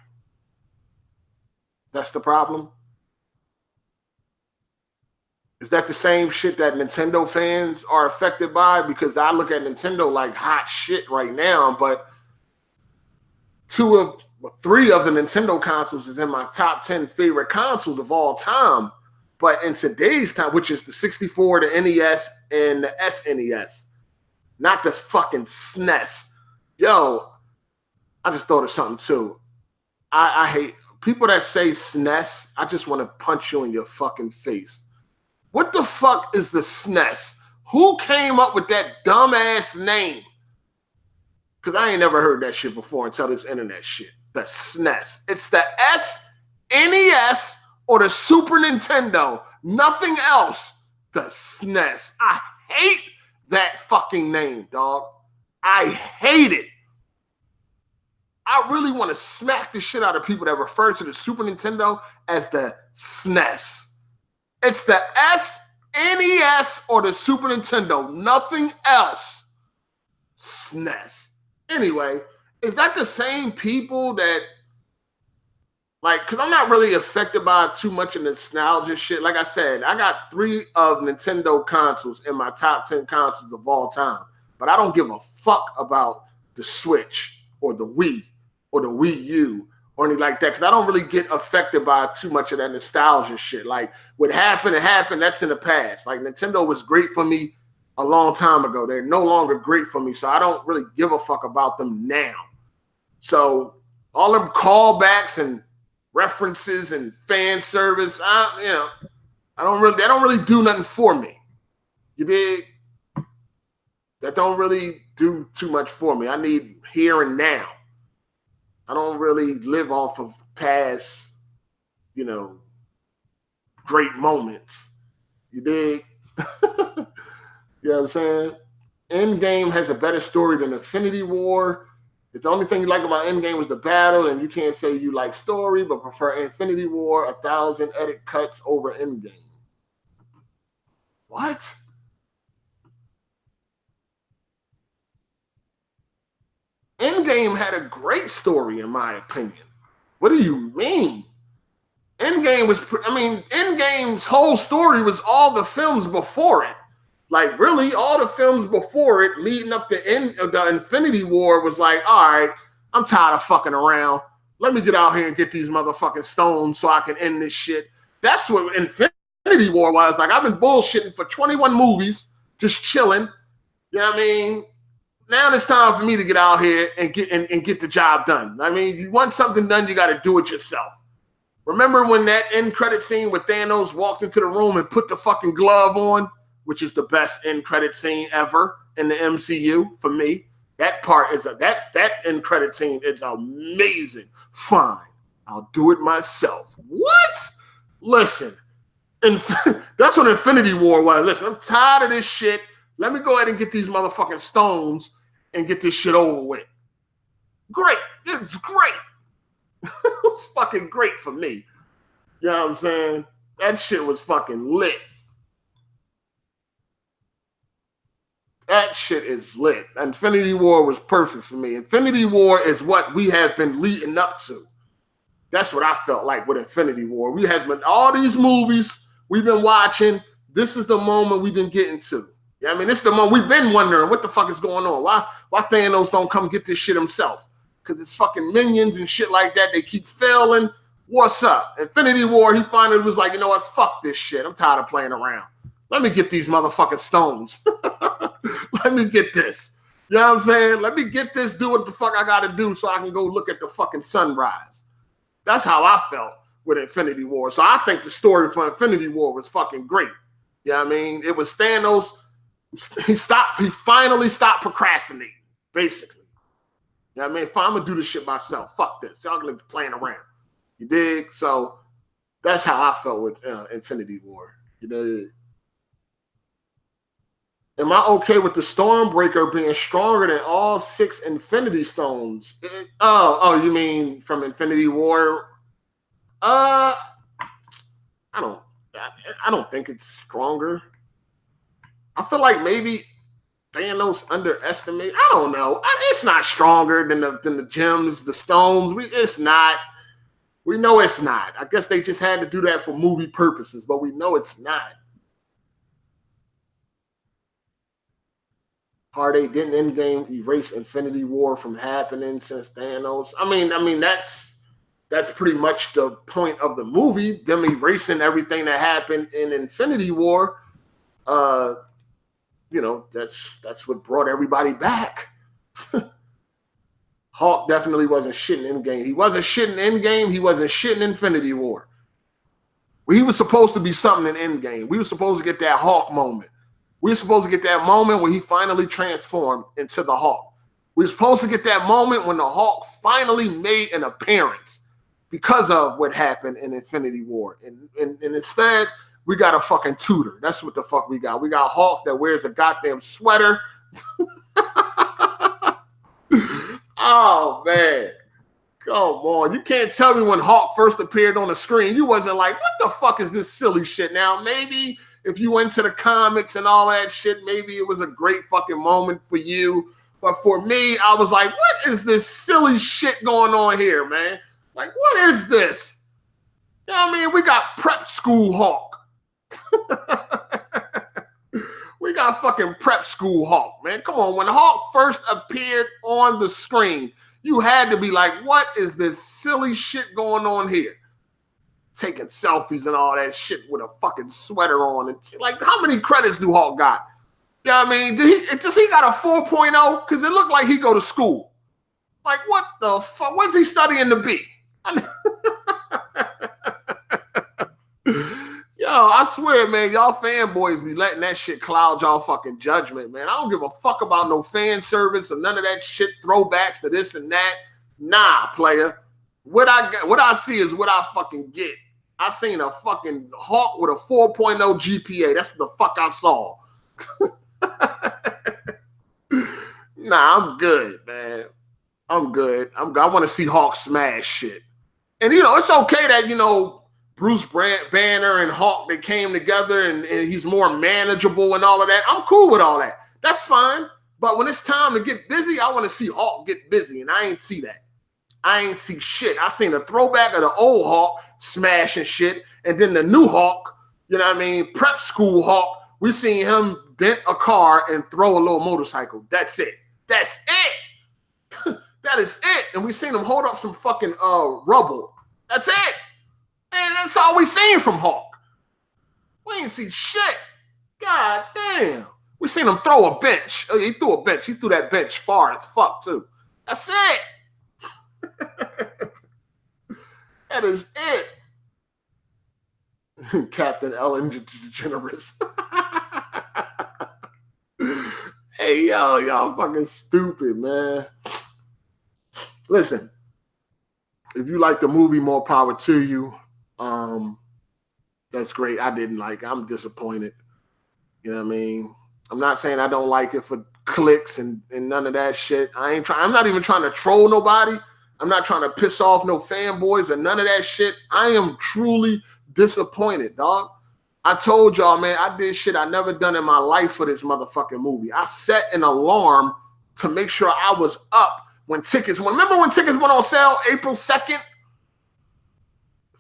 That's the problem? Is that the same shit that Nintendo fans are affected by? Because I look at Nintendo like hot shit right now, but 3 of the Nintendo consoles is in my top 10 favorite consoles of all time. But in today's time, which is the 64, the NES, and the SNES, not the fucking SNES. Yo, I just thought of something too. I hate people that say SNES. I just want to punch you in your fucking face. What the fuck is the SNES? Who came up with that dumbass name? Because I ain't never heard that shit before until this internet shit. The SNES. It's the SNES or the Super Nintendo. Nothing else. The SNES. I hate that fucking name, dog. I hate it. I really want to smack the shit out of people that refer to the Super Nintendo as the SNES. It's the SNES or the Super Nintendo. Nothing else. SNES. Anyway, is that the same people that, like, because I'm not really affected by too much of nostalgia shit. Like I said, I got 3 of Nintendo consoles in my top 10 consoles of all time. But I don't give a fuck about the Switch or the Wii or the Wii U or anything like that. Because I don't really get affected by too much of that nostalgia shit. Like, what happened, it happened. That's in the past. Like, Nintendo was great for me a long time ago. They're no longer great for me, so I don't really give a fuck about them now. So all them callbacks and references and fan service, they don't really do nothing for me. You dig? That don't really do too much for me. I need here and now. I don't really live off of past, great moments. You dig? You know what I'm saying? Endgame has a better story than Infinity War. If the only thing you like about Endgame was the battle, and you can't say you like story, but prefer Infinity War, 1,000 edit cuts over Endgame. What? Endgame had a great story, in my opinion. What do you mean? Endgame's whole story was all the films before it. Like, really, all the films before it, leading up to the Infinity War, was like, all right, I'm tired of fucking around. Let me get out here and get these motherfucking stones so I can end this shit. That's what Infinity War was. Like, I've been bullshitting for 21 movies, just chilling. You know what I mean? Now it's time for me to get out here and get the job done. I mean, you want something done, you got to do it yourself. Remember when that end credit scene with Thanos walked into the room and put the fucking glove on? Which is the best end credit scene ever in the MCU for me. That part is that end credit scene is amazing. Fine, I'll do it myself. What? Listen, that's what Infinity War was. Listen, I'm tired of this shit. Let me go ahead and get these motherfucking stones and get this shit over with. Great. It's great. It was fucking great for me. You know what I'm saying? That shit was fucking lit. That shit is lit. Infinity War was perfect for me. Infinity War is what we have been leading up to. That's what I felt like with Infinity War. We have been all these movies we've been watching. This is the moment we've been getting to. Yeah, I mean, this is the moment we've been wondering what the fuck is going on. Why Thanos don't come get this shit himself? Because it's fucking minions and shit like that. They keep failing. What's up? Infinity War, he finally was like, you know what? Fuck this shit. I'm tired of playing around. Let me get these motherfucking stones. Let me get this. You know what I'm saying? Let me get this, do what the fuck I got to do so I can go look at the fucking sunrise. That's how I felt with Infinity War. So I think the story for Infinity War was fucking great. You know what I mean? It was Thanos. He finally stopped procrastinating, basically. You know what I mean? I'm going to do this shit myself. Fuck this. Y'all going to be playing around. You dig? So that's how I felt with Infinity War. You dig? Am I okay with the Stormbreaker being stronger than all 6 Infinity Stones? You mean from Infinity War? I don't think it's stronger. I feel like maybe Thanos underestimated. I don't know. It's not stronger than the gems, the stones. It's not. We know it's not. I guess they just had to do that for movie purposes, but we know it's not. Hard8 didn't Endgame erase Infinity War from happening since Thanos. I mean that's pretty much the point of the movie, them erasing everything that happened in Infinity War. That's what brought everybody back. Hulk definitely wasn't shitting Endgame. He wasn't shitting Endgame. He wasn't shitting Infinity War. He was supposed to be something in Endgame. We were supposed to get that Hulk moment. We're supposed to get that moment where he finally transformed into the Hulk. We're supposed to get that moment when the Hulk finally made an appearance because of what happened in Infinity War. And instead, we got a fucking tutor. That's what the fuck we got. We got Hulk that wears a goddamn sweater. Oh, man. Come on. You can't tell me when Hulk first appeared on the screen, you wasn't like, what the fuck is this silly shit? Now, maybe if you went to the comics and all that shit, maybe it was a great fucking moment for you. But for me, I was like, what is this silly shit going on here, man? Like, what is this? You know what I mean? We got prep school Hulk. We got fucking prep school Hulk, man. Come on. When Hulk first appeared on the screen, you had to be like, what is this silly shit going on here? Taking selfies and all that shit with a fucking sweater on. And like, how many credits do Hulk got? You know what I mean? Does he got a 4.0? Because it looked like he go to school. Like, what the fuck? What's he studying to be? Yo, I swear, man, y'all fanboys be letting that shit cloud y'all fucking judgment, man. I don't give a fuck about no fan service or none of that shit, throwbacks to this and that. Nah, player. What I see is what I fucking get. I seen a fucking Hulk with a 4.0 GPA. That's what the fuck I saw. Nah, I'm good, man. I'm good. I want to see Hulk smash shit. And, you know, it's okay that, you know, Bruce Banner and Hulk, they came together and he's more manageable and all of that. I'm cool with all that. That's fine. But when it's time to get busy, I want to see Hulk get busy. And I ain't see that. I ain't see shit. I seen a throwback of the old Hulk smashing shit. And then the new Hulk, you know what I mean? Prep school Hulk. We seen him dent a car and throw a little motorcycle. That's it. That's it. That is it. And we seen him hold up some fucking rubble. That's it. And that's all we seen from Hulk. We ain't see shit. God damn. We seen him throw a bench. Oh, he threw a bench. He threw that bench far as fuck, too. That's it. That is it. Captain Ellen DeGeneres. Hey, y'all fucking stupid, man. Listen, if you like the movie, more power to you. That's great. I didn't like it. I'm disappointed. You know what I mean? I'm not saying I don't like it for clicks and none of that shit. I'm not even trying to troll nobody. I'm not trying to piss off no fanboys or none of that shit. I am truly disappointed, dog. I told y'all, man, I did shit I never done in my life for this motherfucking movie. I set an alarm to make sure I was up when tickets went. Remember when tickets went on sale April 2nd?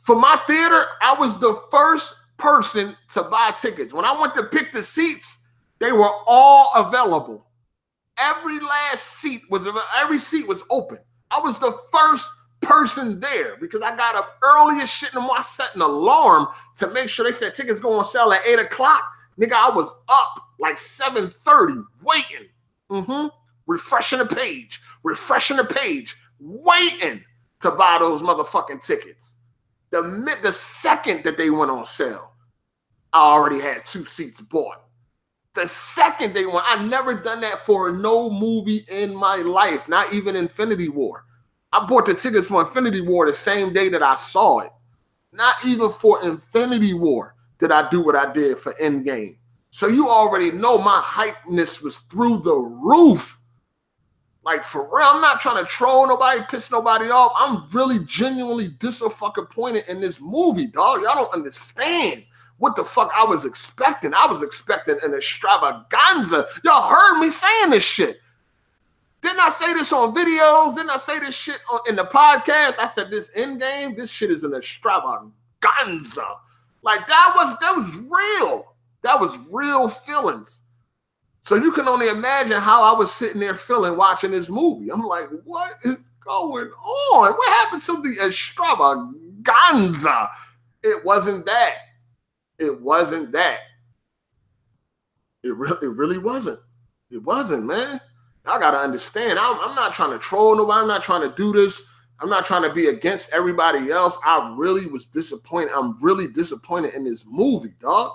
For my theater, I was the first person to buy tickets. When I went to pick the seats, they were all available. Every seat was open. I was the first person there because I got up early as shit in the morning. I set an alarm to make sure. They said tickets go on sale at 8 o'clock. Nigga, I was up like 7:30 waiting. Refreshing the page, waiting to buy those motherfucking tickets. The second that they went on sale, I already had 2 seats bought. The second they went, I never done that for no movie in my life, not even Infinity War. I bought the tickets for Infinity War the same day that I saw it. Not even for Infinity War did I do what I did for Endgame. So you already know my hypeness was through the roof. Like, for real, I'm not trying to troll nobody, piss nobody off. I'm really genuinely disappointed in this movie, dog. Y'all don't understand what the fuck I was expecting. I was expecting an extravaganza. Y'all heard me saying this shit. Didn't I say this on videos? Didn't I say this shit in the podcast? I said this Endgame, this shit is an extravaganza. Like, that was real. That was real feelings. So you can only imagine how I was sitting there feeling watching this movie. I'm like, what is going on? What happened to the extravaganza? It wasn't that. It wasn't that. It really wasn't. It wasn't, man. I got to understand. I'm not trying to troll nobody. I'm not trying to do this. I'm not trying to be against everybody else. I really was disappointed. I'm really disappointed in this movie, dog.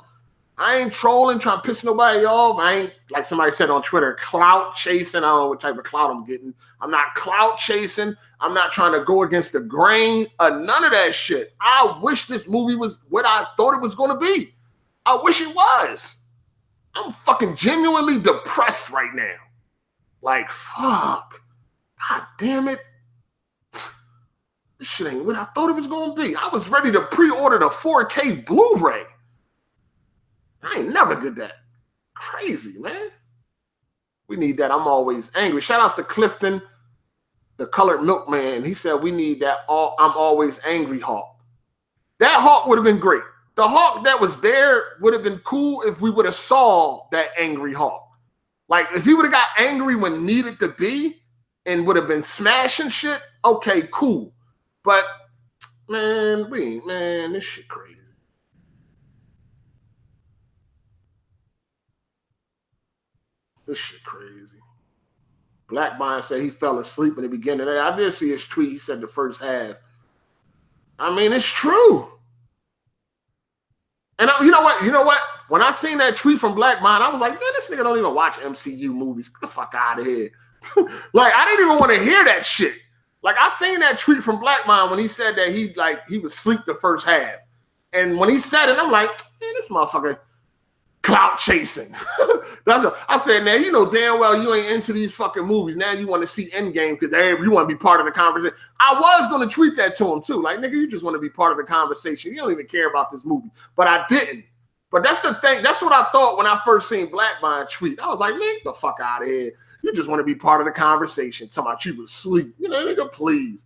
I ain't trolling, trying to piss nobody off. I ain't, like somebody said on Twitter, clout chasing. I don't know what type of clout I'm getting. I'm not clout chasing. I'm not trying to go against the grain. None of that shit. I wish this movie was what I thought it was going to be. I wish it was. I'm fucking genuinely depressed right now. Like, fuck. God damn it. This shit ain't what I thought it was going to be. I was ready to pre-order the 4K Blu-ray. I ain't never did that. Crazy, man. We need that. I'm always angry. Shout outs to Clifton, the colored milkman. He said we need that I'm always angry Hawk. That Hawk would have been great. The Hawk that was there would have been cool if we would have saw that angry Hawk. Like, if he would have got angry when needed to be and would have been smashing shit, okay, cool. But, man, this shit crazy. This shit crazy. Black Bond said he fell asleep in the beginning. I did see his tweet. He said the first half. I mean, it's true. And you know what? When I seen that tweet from Black Bond, I was like, man, this nigga don't even watch MCU movies. Get the fuck out of here. Like, I didn't even want to hear that shit. Like, I seen that tweet from Black Bond when he said that he was asleep the first half. And when he said it, I'm like, man, this motherfucker clout chasing. I said, now you know damn well you ain't into these fucking movies. Now you want to see Endgame because you want to be part of the conversation. I was going to tweet that to him too. Like, nigga, you just want to be part of the conversation. You don't even care about this movie. But I didn't. But that's the thing. That's what I thought when I first seen Black Bond tweet. I was like, man, get the fuck out of here. You just want to be part of the conversation. Talking about you was asleep. You know, nigga, please.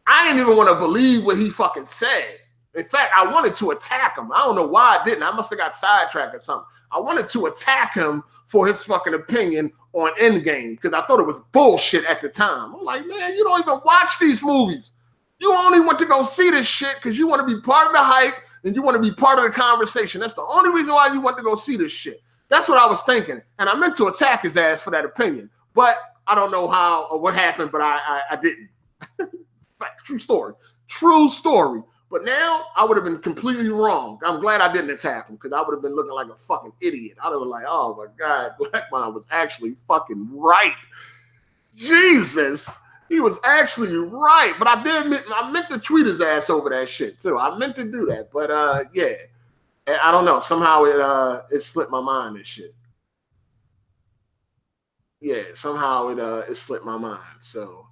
I didn't even want to believe what he fucking said. In fact, I wanted to attack him. I don't know why I didn't. I must have got sidetracked or something. I wanted to attack him for his fucking opinion on Endgame because I thought it was bullshit at the time. I'm like, man, you don't even watch these movies. You only want to go see this shit because you want to be part of the hype and you want to be part of the conversation. That's the only reason why you want to go see this shit. That's what I was thinking. And I meant to attack his ass for that opinion. But I don't know how or what happened, but I didn't. True story. True story. But now I would have been completely wrong. I'm glad I didn't attack him because I would have been looking like a fucking idiot. I would have been like, oh my God, Black Bond was actually fucking right. Jesus, he was actually right. But I meant to tweet his ass over that shit too. I meant to do that. But yeah, I don't know. Somehow it slipped my mind and shit. Yeah, somehow it slipped my mind. So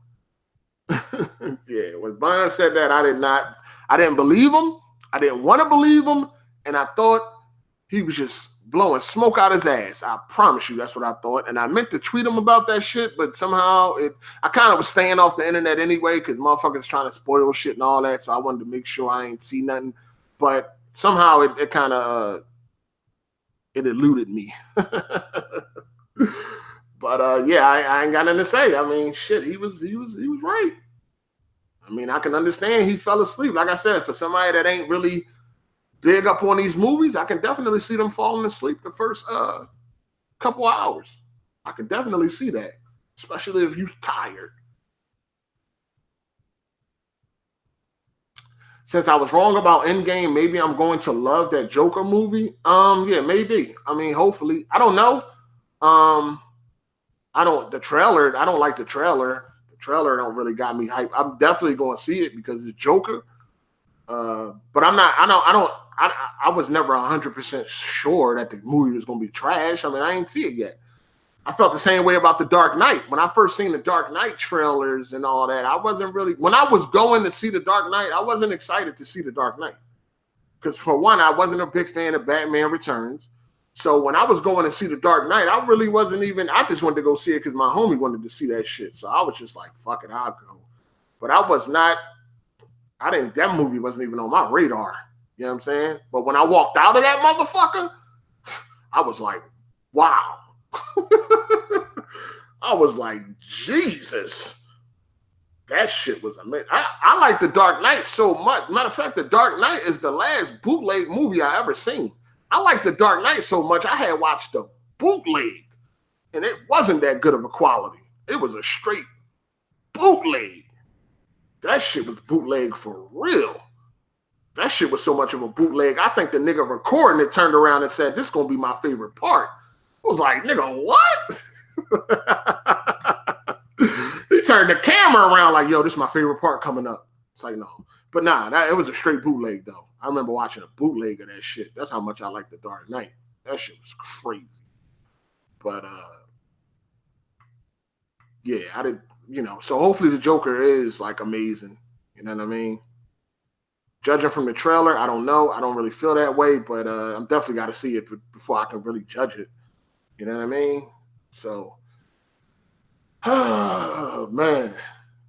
yeah, when Bond said that, I didn't believe him. I didn't want to believe him. And I thought he was just blowing smoke out his ass. I promise you, that's what I thought. And I meant to tweet him about that shit, but somehow I kind of was staying off the internet anyway because motherfuckers trying to spoil shit and all that. So I wanted to make sure I ain't see nothing. But somehow it kind of it eluded me. But yeah, I ain't got nothing to say. I mean, shit, he was right. I mean, I can understand he fell asleep. Like I said, for somebody that ain't really big up on these movies, I can definitely see them falling asleep the first couple hours. I can definitely see that, especially if you're tired. Since I was wrong about Endgame, maybe I'm going to love that Joker movie. Yeah, maybe. I mean, hopefully. I don't know. I don't like the trailer. The trailer don't really got me hyped. I'm definitely going to see it because it's Joker. But I was never 100% sure that the movie was going to be trash. I mean, I ain't see it yet. I felt the same way about The Dark Knight. When I first seen The Dark Knight trailers and all that, I wasn't really, when I was going to see The Dark Knight, I wasn't excited to see The Dark Knight. Because for one, I wasn't a big fan of Batman Returns. So when I was going to see The Dark Knight, I really wasn't even, I just wanted to go see it because my homie wanted to see that shit. So I was just like, fuck it, I'll go. But that movie wasn't even on my radar. You know what I'm saying? But when I walked out of that motherfucker, I was like, wow. I was like, Jesus. That shit was amazing. I like The Dark Knight so much. Matter of fact, The Dark Knight is the last bootleg movie I ever seen. I like The Dark Knight so much, I had watched the bootleg, and it wasn't that good of a quality. It was a straight bootleg. That shit was bootleg for real. That shit was so much of a bootleg. I think the nigga recording it turned around and said, "This is gonna be my favorite part." I was like, "Nigga, what?" He turned the camera around like, "Yo, this is my favorite part coming up." It's like, no, but nah, it was a straight bootleg though. I remember watching a bootleg of that shit. That's how much I like The Dark Knight. That shit was crazy. But yeah, I did. So hopefully the Joker is like amazing. You know what I mean? Judging from the trailer, I don't know. I don't really feel that way, but I'm definitely got to see it before I can really judge it. You know what I mean? So, oh, man,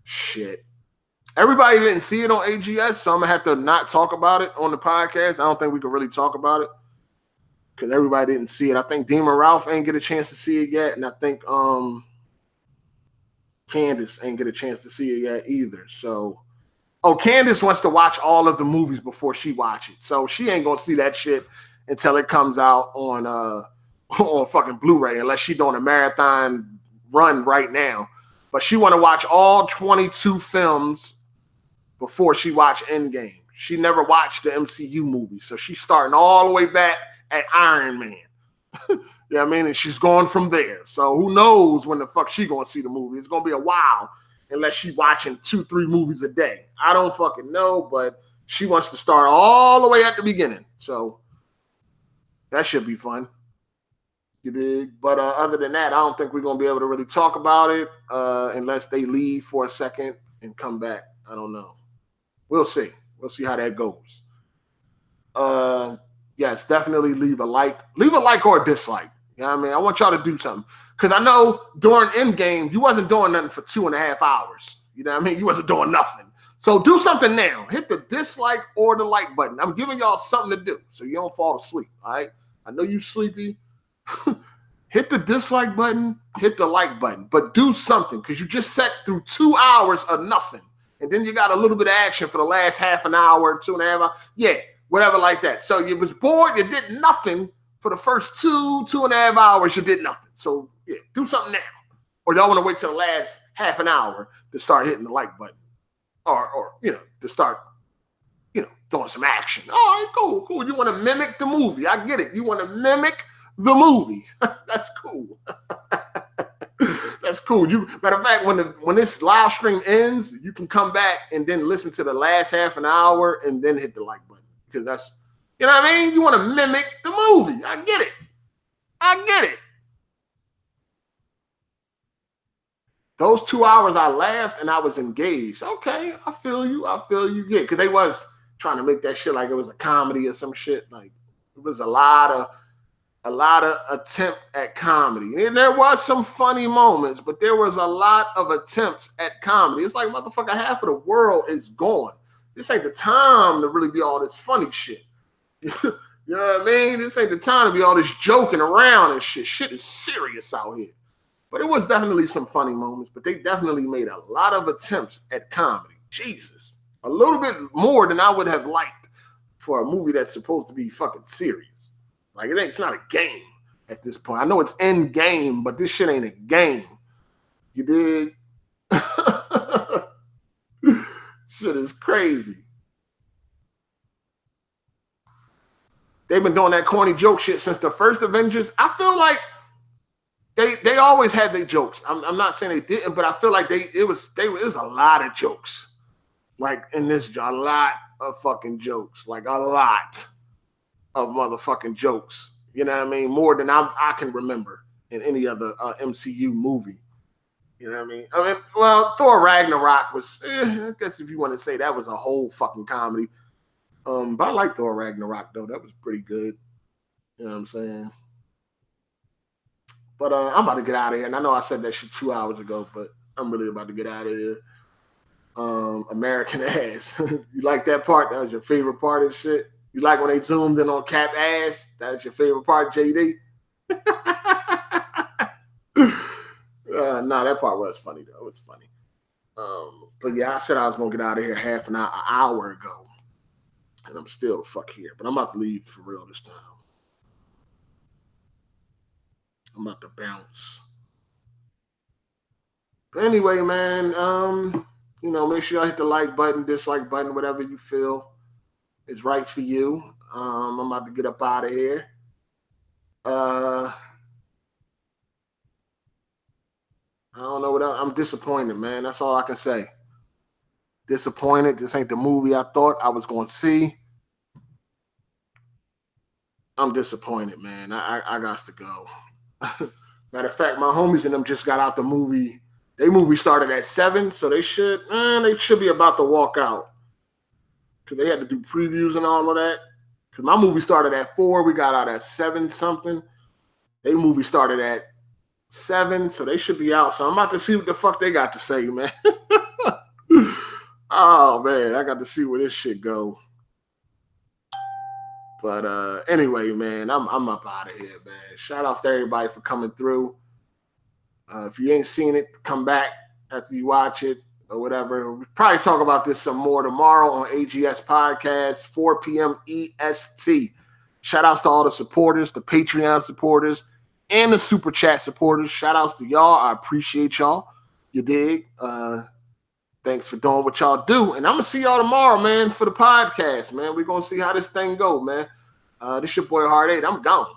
shit. Everybody didn't see it on AGS, so I'm going to have to not talk about it on the podcast. I don't think we can really talk about it because everybody didn't see it. I think Demon Ralph ain't get a chance to see it yet, and I think Candace ain't get a chance to see it yet either. So, Candace wants to watch all of the movies before she watch it. So she ain't going to see that shit until it comes out on fucking Blu-ray, unless she's doing a marathon run right now. But she want to watch all 22 films before she watch Endgame. She never watched the MCU movie, so she's starting all the way back at Iron Man. You know what I mean? And she's going from there. So who knows when the fuck she going to see the movie. It's going to be a while unless she watching 2-3 movies a day. I don't fucking know, but she wants to start all the way at the beginning. So that should be fun. You dig? But other than that, I don't think we're going to be able to really talk about it unless they leave for a second and come back. I don't know. We'll see. We'll see how that goes. Yes, definitely leave a like or a dislike. You know what I mean? I want y'all to do something. Because I know during Endgame, you wasn't doing nothing for 2.5 hours. You know what I mean? You wasn't doing nothing. So do something now. Hit the dislike or the like button. I'm giving y'all something to do so you don't fall asleep, all right? I know you sleepy. Hit the dislike button, hit the like button, but do something because you just sat through 2 hours of nothing. And then you got a little bit of action for the last half an hour, 2.5 hours. Yeah, whatever like that. So you was bored, you did nothing for the first 2.5 hours, you did nothing. So yeah, do something now. Or y'all want to wait till the last half an hour to start hitting the like button. Or to start, throwing some action. All right, cool. You want to mimic the movie. I get it. You want to mimic the movie. That's cool. That's cool. Matter of fact, when this live stream ends, you can come back and then listen to the last half an hour and then hit the like button. Because that's, you know what I mean? You want to mimic the movie. I get it. Those 2 hours I laughed and I was engaged. Okay, I feel you. Yeah, because they was trying to make that shit like it was a comedy or some shit. Like it was a lot of attempt at comedy. And there was some funny moments, but there was a lot of attempts at comedy. It's like, motherfucker, half of the world is gone. This ain't the time to really be all this funny shit. You know what I mean? This ain't the time to be all this joking around and shit. Shit is serious out here. But it was definitely some funny moments, but they definitely made a lot of attempts at comedy. Jesus. A little bit more than I would have liked for a movie that's supposed to be fucking serious. Like, it's not a game at this point. I know it's end game, but this shit ain't a game. You dig? Shit is crazy. They've been doing that corny joke shit since the first Avengers. I feel like they always had their jokes. I'm not saying they didn't, but I feel like it was a lot of jokes. Like in this, a lot of fucking jokes. Like a lot of motherfucking jokes. You know what I mean? More than I can remember in any other MCU movie. You know what I mean? Well, Thor Ragnarok was, I guess if you want to say that was a whole fucking comedy. But I like Thor Ragnarok, though. That was pretty good. You know what I'm saying? But I'm about to get out of here. And I know I said that shit 2 hours ago, but I'm really about to get out of here. American ass. You like that part? That was your favorite part of shit? You like when they zoomed in on Cap ass? That's your favorite part, JD? No, that part was funny, though. It was funny. But yeah, I said I was going to get out of here half an hour ago. And I'm still the fuck here. But I'm about to leave for real this time. I'm about to bounce. But anyway, man, make sure y'all hit the like button, dislike button, whatever you feel. is right for you. I'm about to get up out of here. I don't know what else. I'm disappointed, man. That's all I can say. Disappointed. This ain't the movie I thought I was going to see. I'm disappointed, man. I got to go. Matter of fact, my homies and them just got out the movie. They movie started at 7, so they should be about to walk out. Because they had to do previews and all of that. Because my movie started at 4. We got out at 7 something. They movie started at 7, so they should be out. So I'm about to see what the fuck they got to say, man. Oh, man, I got to see where this shit go. But anyway, man, I'm up out of here, man. Shout out to everybody for coming through. If you ain't seen it, come back after you watch it or whatever. We'll probably talk about this some more tomorrow on AGS Podcast, 4 p.m. EST. Shout outs to all the supporters, the Patreon supporters, and the Super Chat supporters. Shout outs to y'all. I appreciate y'all. You dig? Thanks for doing what y'all do. And I'm going to see y'all tomorrow, man, for the podcast, man. We're going to see how this thing go, man. This your boy Hard8. I'm gone.